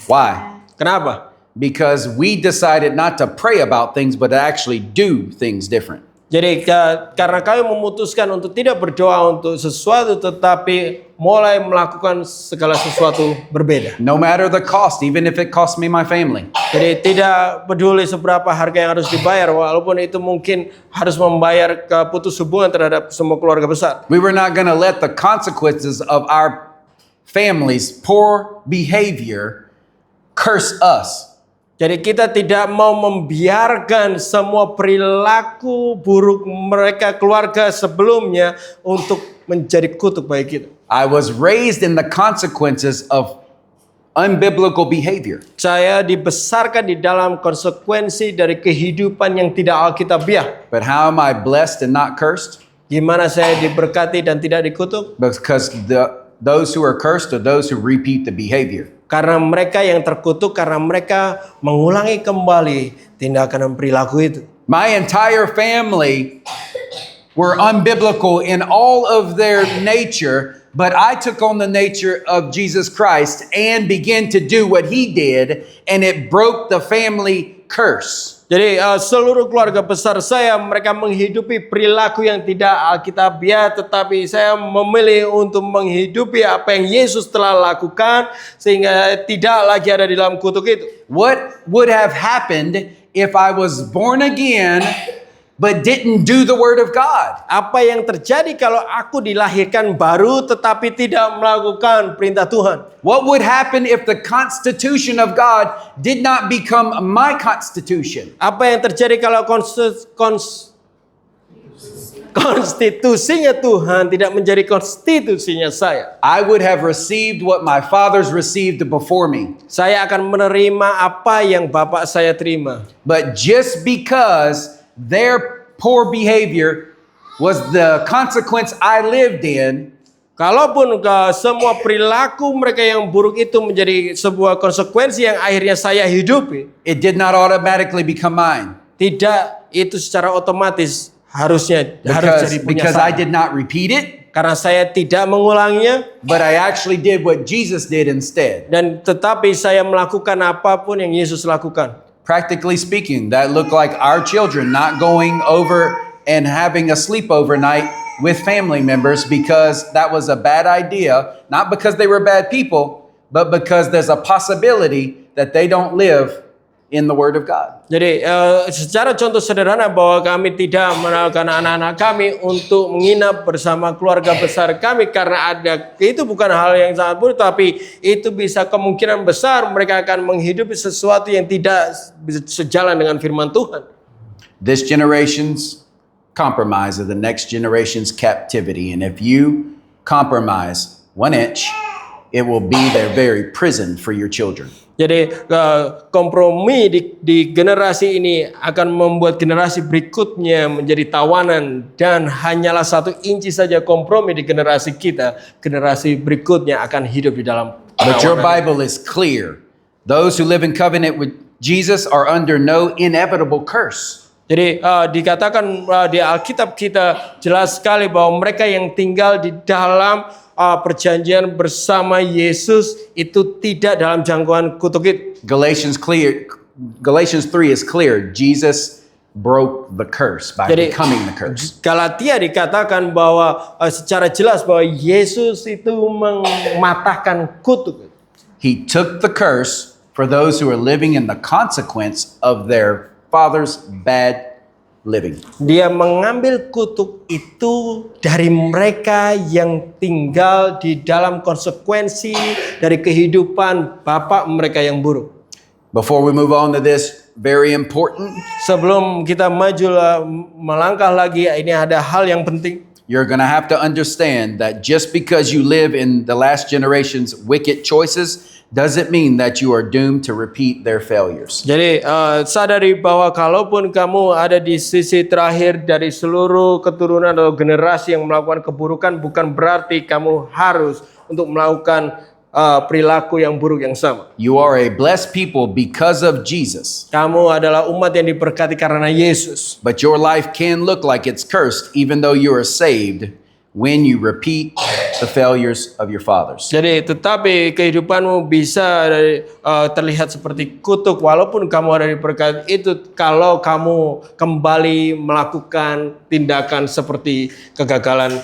Why? Kenapa? Because we decided not to pray about things, but to actually do things different. Jadi karena kami memutuskan untuk tidak berdoa untuk sesuatu, tetapi mulai melakukan segala sesuatu berbeda. No matter the cost, even if it costs me my family. Jadi tidak peduli seberapa harga yang harus dibayar, walaupun itu mungkin harus membayar putus hubungan terhadap semua keluarga besar. We were not going to let the consequences of our family's poor behavior curse us. Jadi kita tidak mau membiarkan semua perilaku buruk mereka keluarga sebelumnya untuk menjadi kutuk bagi kita. I was raised in the consequences of unbiblical behavior. Saya dibesarkan di dalam konsekuensi dari kehidupan yang tidak alkitabiah. But how am I blessed and not cursed? Gimana saya diberkati dan tidak dikutuk? Because those who are cursed are those who repeat the behavior. Karena mereka yang terkutuk karena mereka mengulangi kembali tindakan dan perilaku itu. My entire family were unbiblical in all of their nature, but I took on the nature of Jesus Christ and began to do what he did, and it broke the family curse. Jadi seluruh keluarga besar saya mereka menghidupi perilaku yang tidak alkitabiah, tetapi saya memilih untuk menghidupi apa yang Yesus telah lakukan sehingga tidak lagi ada di dalam kutuk itu. What would have happened if I was born again but didn't do the word of God? Apa yang terjadi kalau aku dilahirkan baru tetapi tidak melakukan perintah Tuhan? What would happen if the constitution of God did not become my constitution? Apa yang terjadi kalau konstitusinya Tuhan tidak menjadi konstitusinya saya? I would have received what my fathers received before me. Saya akan menerima apa yang bapak saya terima. But just because their poor behavior was the consequence I lived in, Kalaupun semua perilaku mereka yang buruk itu menjadi sebuah konsekuensi yang akhirnya saya hidupi, it did not automatically become mine. tidak itu secara otomatis harus jadi punya Because I saya. did not repeat it, Karena saya tidak mengulanginya but I actually did what Jesus did instead. dan tetapi saya melakukan apapun yang Yesus lakukan. Practically speaking, that looked like our children not going over and having a sleepover night with family members because that was a bad idea, not because they were bad people, but because there's a possibility that they don't live in the Word of God. Jadi secara contoh sederhana bahwa kami tidak mengenalkan anak-anak kami untuk menginap bersama keluarga besar kami karena itu bukan hal yang sangat buruk, tapi itu bisa kemungkinan besar mereka akan menghidupi sesuatu yang tidak sejalan dengan firman Tuhan. This generation's compromise of the next generation's captivity, and if you compromise 1 inch, it will be their very prison for your children. Jadi kompromi di generasi ini akan membuat generasi berikutnya menjadi tawanan, dan hanyalah 1 inci saja kompromi di generasi kita, generasi berikutnya akan hidup di dalam But your tawanan. Bible is clear. Those who live in covenant with Jesus are under no inevitable curse. Jadi dikatakan di Alkitab kita jelas sekali bahwa mereka yang tinggal di dalam perjanjian bersama Yesus itu tidak dalam jangkauan kutuk itu. Galatians 3 is clear. Jesus broke the curse by Jadi becoming the curse. Galatia dikatakan bahwa secara jelas bahwa Yesus itu mematahkan kutuk. He took the curse for those who are living in the consequence of their father's bad living. Dia mengambil kutuk itu dari mereka yang tinggal di dalam konsekuensi dari kehidupan bapak mereka yang buruk. Before we move on to this, very important, Sebelum kita maju melangkah lagi, ini ada hal yang penting. you're going to have to understand that just because you live in the last generation's wicked choices doesn't mean that you are doomed to repeat their failures. Jadi sadari bahwa kalaupun kamu ada di sisi terakhir dari seluruh keturunan atau generasi yang melakukan keburukan, bukan berarti kamu harus untuk melakukan perilaku yang buruk yang sama. You are a blessed people because of Jesus, Kamu adalah umat yang diberkati karena Yesus. but your life can look like it's cursed even though you are saved when you repeat the failures of your fathers. Jadi tetapi kehidupanmu bisa terlihat seperti kutuk walaupun kamu ada di berkat itu kalau kamu kembali melakukan tindakan seperti kegagalan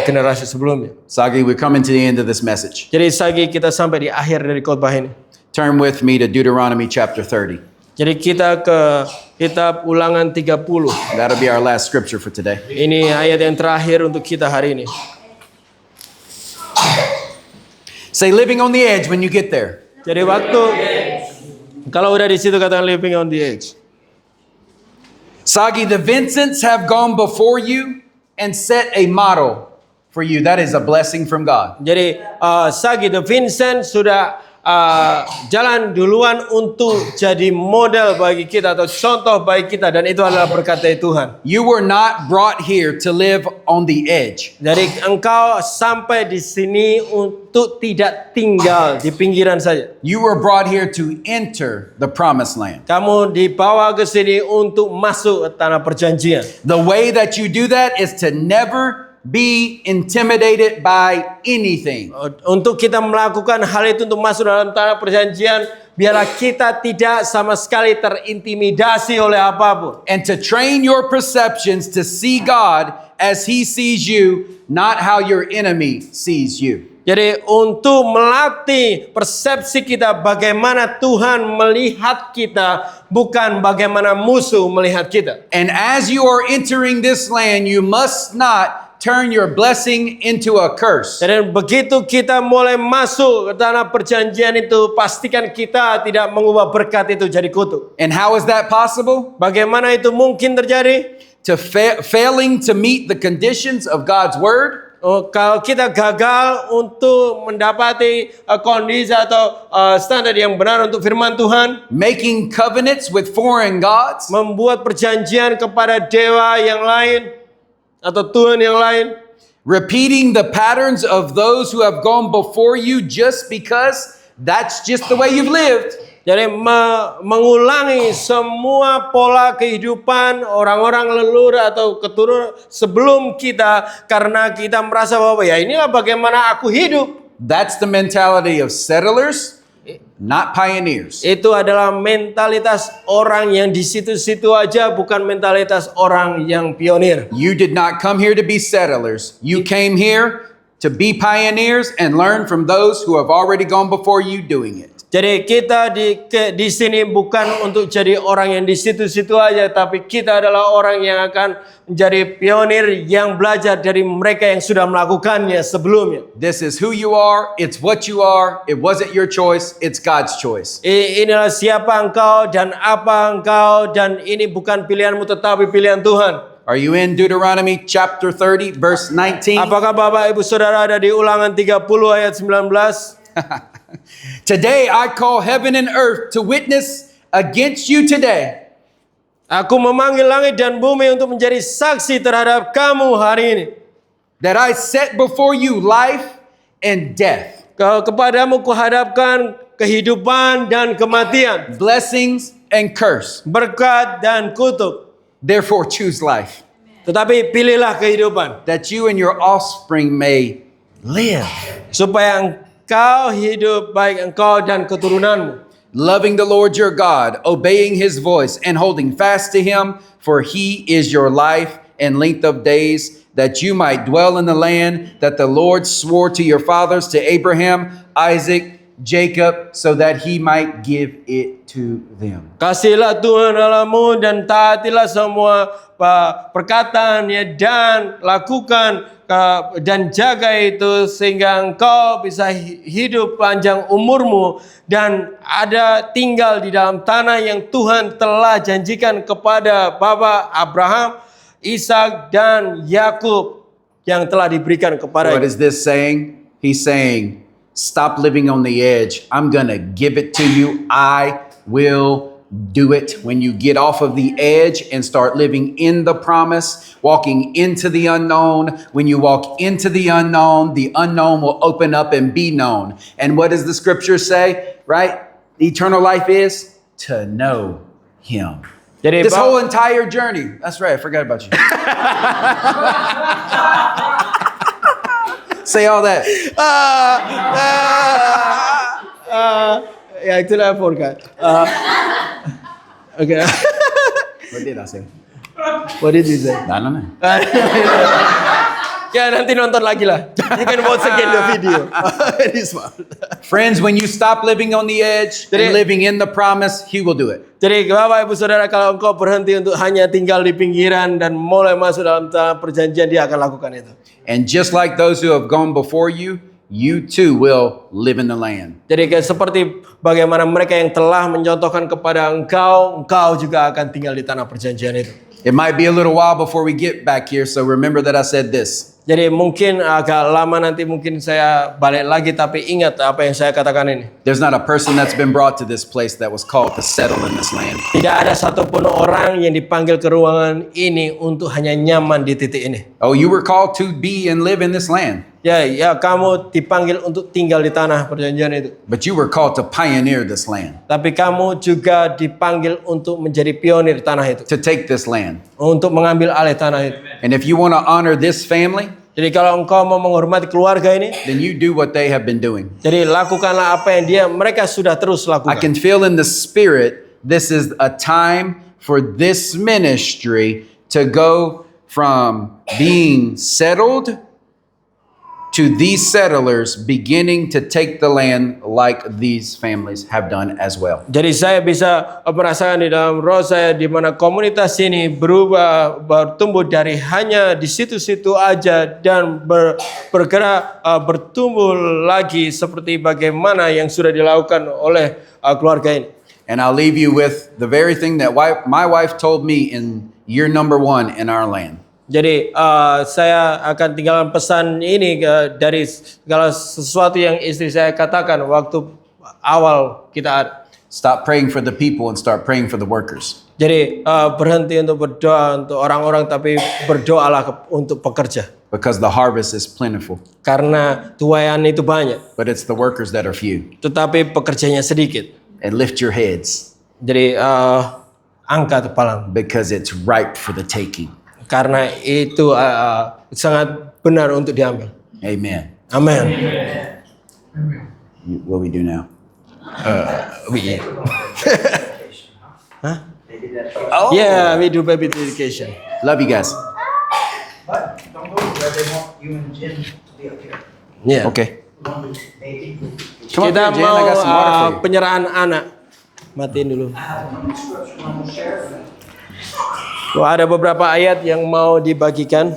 generasi sebelumnya. Sagi, we're coming to the end of this message. Jadi Sagi, kita sampai di akhir dari khotbah ini. Turn with me to Deuteronomy chapter 30. Jadi kita ke kitab Ulangan 30. That'll be our last scripture for today. Ini ayat yang terakhir untuk kita hari ini. Say living on the edge when you get there. Jadi waktu kalau udah di situ katakan living on the edge. Sagi, the Vincents have gone before you and set a model for you. That is a blessing from God. Jadi Sagi the Vincent sudah jalan duluan untuk jadi model bagi kita atau contoh bagi kita dan itu adalah berkat dari Tuhan. You were not brought here to live on the edge. Jadi engkau sampai di sini untuk tidak tinggal di pinggiran saja. You were brought here to enter the promised land. Kamu dibawa ke sini untuk masuk ke tanah perjanjian. The way that you do that is to never be intimidated by anything. Untuk kita melakukan hal itu untuk masuk dalam tanah perjanjian, biarlah kita tidak sama sekali terintimidasi oleh apapun. And to train your perceptions to see God as He sees you, not how your enemy sees you. Jadi untuk melatih persepsi kita bagaimana Tuhan melihat kita, bukan bagaimana musuh melihat kita. And as you are entering this land, you must not turn your blessing into a curse. Dan begitu kita mulai masuk ke tanah perjanjian itu, pastikan kita tidak mengubah berkat itu jadi kutuk. And how is that possible? Bagaimana itu mungkin terjadi? To failing to meet the conditions of God's word. Kalau kita gagal untuk mendapati kondisi atau standar yang benar untuk firman Tuhan, Making covenants with foreign gods. membuat perjanjian kepada dewa yang lain atau Tuhan yang lain, Repeating the patterns of those who have gone before you just because that's just the way you've lived. jadi mengulangi semua pola kehidupan orang-orang leluhur atau keturunan sebelum kita karena kita merasa bahwa ya inilah bagaimana aku hidup. That's the mentality of settlers, not pioneers. Itu adalah mentalitas orang yang di situ-situ aja, bukan mentalitas orang yang pionir. You did not come here to be settlers. You came here to be pioneers and learn from those who have already gone before you doing it. Jadi kita di sini bukan untuk jadi orang yang di situ-situ aja, tapi kita adalah orang yang akan menjadi pionir yang belajar dari mereka yang sudah melakukannya sebelumnya. This is who you are. It's what you are. It wasn't your choice. It's God's choice. Inilah siapa engkau dan apa engkau, dan ini bukan pilihanmu tetapi pilihan Tuhan. Are you in Deuteronomy chapter 30 verse 19? Apakah Bapak Ibu Saudara ada di Ulangan 30 ayat 19? Today I call heaven and earth to witness against you today. Aku memanggil langit dan bumi untuk menjadi saksi terhadap kamu hari ini. That I set before you life and death, Kepadamu kuhadapkan kehidupan dan kematian, blessings and curse. berkat dan kutuk. Therefore choose life, Tetapi pilihlah kehidupan, that you and your offspring may live, supaya engkau hidup, baik engkau dan keturunanmu. loving the Lord your God, obeying his voice, and holding fast to him, for he is your life and length of days, that you might dwell in the land that the Lord swore to your fathers, to Abraham, Isaac, Jacob, so that he might give it to them. Kasihilah Tuhan Allahmu dan taatilah semua perkataannya dan lakukan dan jaga itu sehingga engkau bisa hidup panjang umurmu dan ada tinggal di dalam tanah yang Tuhan telah janjikan kepada Bapa Abraham, Ishak dan Yakub yang telah diberikan kepada. What is this saying? He's saying, stop living on the edge. I'm going to give it to you. I will do it. When you get off of the edge and start living in the promise, walking into the unknown, when you walk into the unknown will open up and be known. And what does the scripture say, right? Eternal life is to know him. Jadi This whole entire journey. That's right. I forgot about you. Say all that. Ya itulah podcast. Okay. What did I say? What did you say? I don't know. Ya nanti nonton lagi lah. You can watch again the video. Very smart. Friends, when you stop living on the edge Jadi- and living in the promise, He will do it. Jadi Bapak Ibu Saudara, kalau engkau berhenti untuk hanya tinggal di pinggiran dan mulai masuk dalam tanah perjanjian, Dia akan lakukan itu. And just like those who have gone before you, you too will live in the land. Jadi kayak seperti bagaimana mereka yang telah mencontohkan kepada engkau, engkau juga akan tinggal di tanah perjanjian itu. It might be a little while before we get back here, so remember that I said this. Jadi mungkin agak lama nanti mungkin saya balik lagi, tapi ingat apa yang saya katakan ini. There's not a person that's been brought to this place that was called to settle in this land. Tidak ada satupun orang yang dipanggil ke ruangan ini untuk hanya nyaman di titik ini. Oh, you were called to be and live in this land, Ya, kamu dipanggil untuk tinggal di tanah perjanjian itu. but you were called to pioneer this land, Tapi kamu juga dipanggil untuk menjadi pionir tanah itu. to take this land. Untuk mengambil alih tanah itu. And if you want to honor this family, Jadi kalau engkau mau menghormati keluarga ini, then you do what they have been doing. jadi lakukanlah apa yang mereka sudah terus I lakukan. can feel in the spirit, this is a time for this ministry to go from being settled to these settlers beginning to take the land like these families have done as well. Jadi saya bisa merasakan di dalam roh saya di mana komunitas ini berubah, bertumbuh dari hanya di situ-situ aja dan bergerak bertumbuh lagi seperti bagaimana yang sudah dilakukan oleh keluarga ini. And I'll leave you with the very thing that my wife told me in year number 1 in our land. Jadi saya akan tinggalkan pesan ini dari segala sesuatu yang istri saya katakan waktu awal kita ada. Stop praying for the people and start praying for the workers. Jadi berhenti untuk berdoa untuk orang-orang, tapi berdoalah untuk pekerja. Because the harvest is plentiful, Karena tuaian itu banyak, but it's the workers that are few. tetapi pekerjanya sedikit. And lift your heads Jadi angkat kepala, because it's ripe for the taking. karena itu sangat benar untuk diambil. Amen. Amin. What we do now? Yeah, we do baby dedication. Love you guys. But don't go where they want you and Jim to be up here. Yeah. Okay. Maybe. Come up Kita here, Jan. mau I got some water for you. penyerahan anak. Matiin dulu. Tuh, ada beberapa ayat yang mau dibagikan.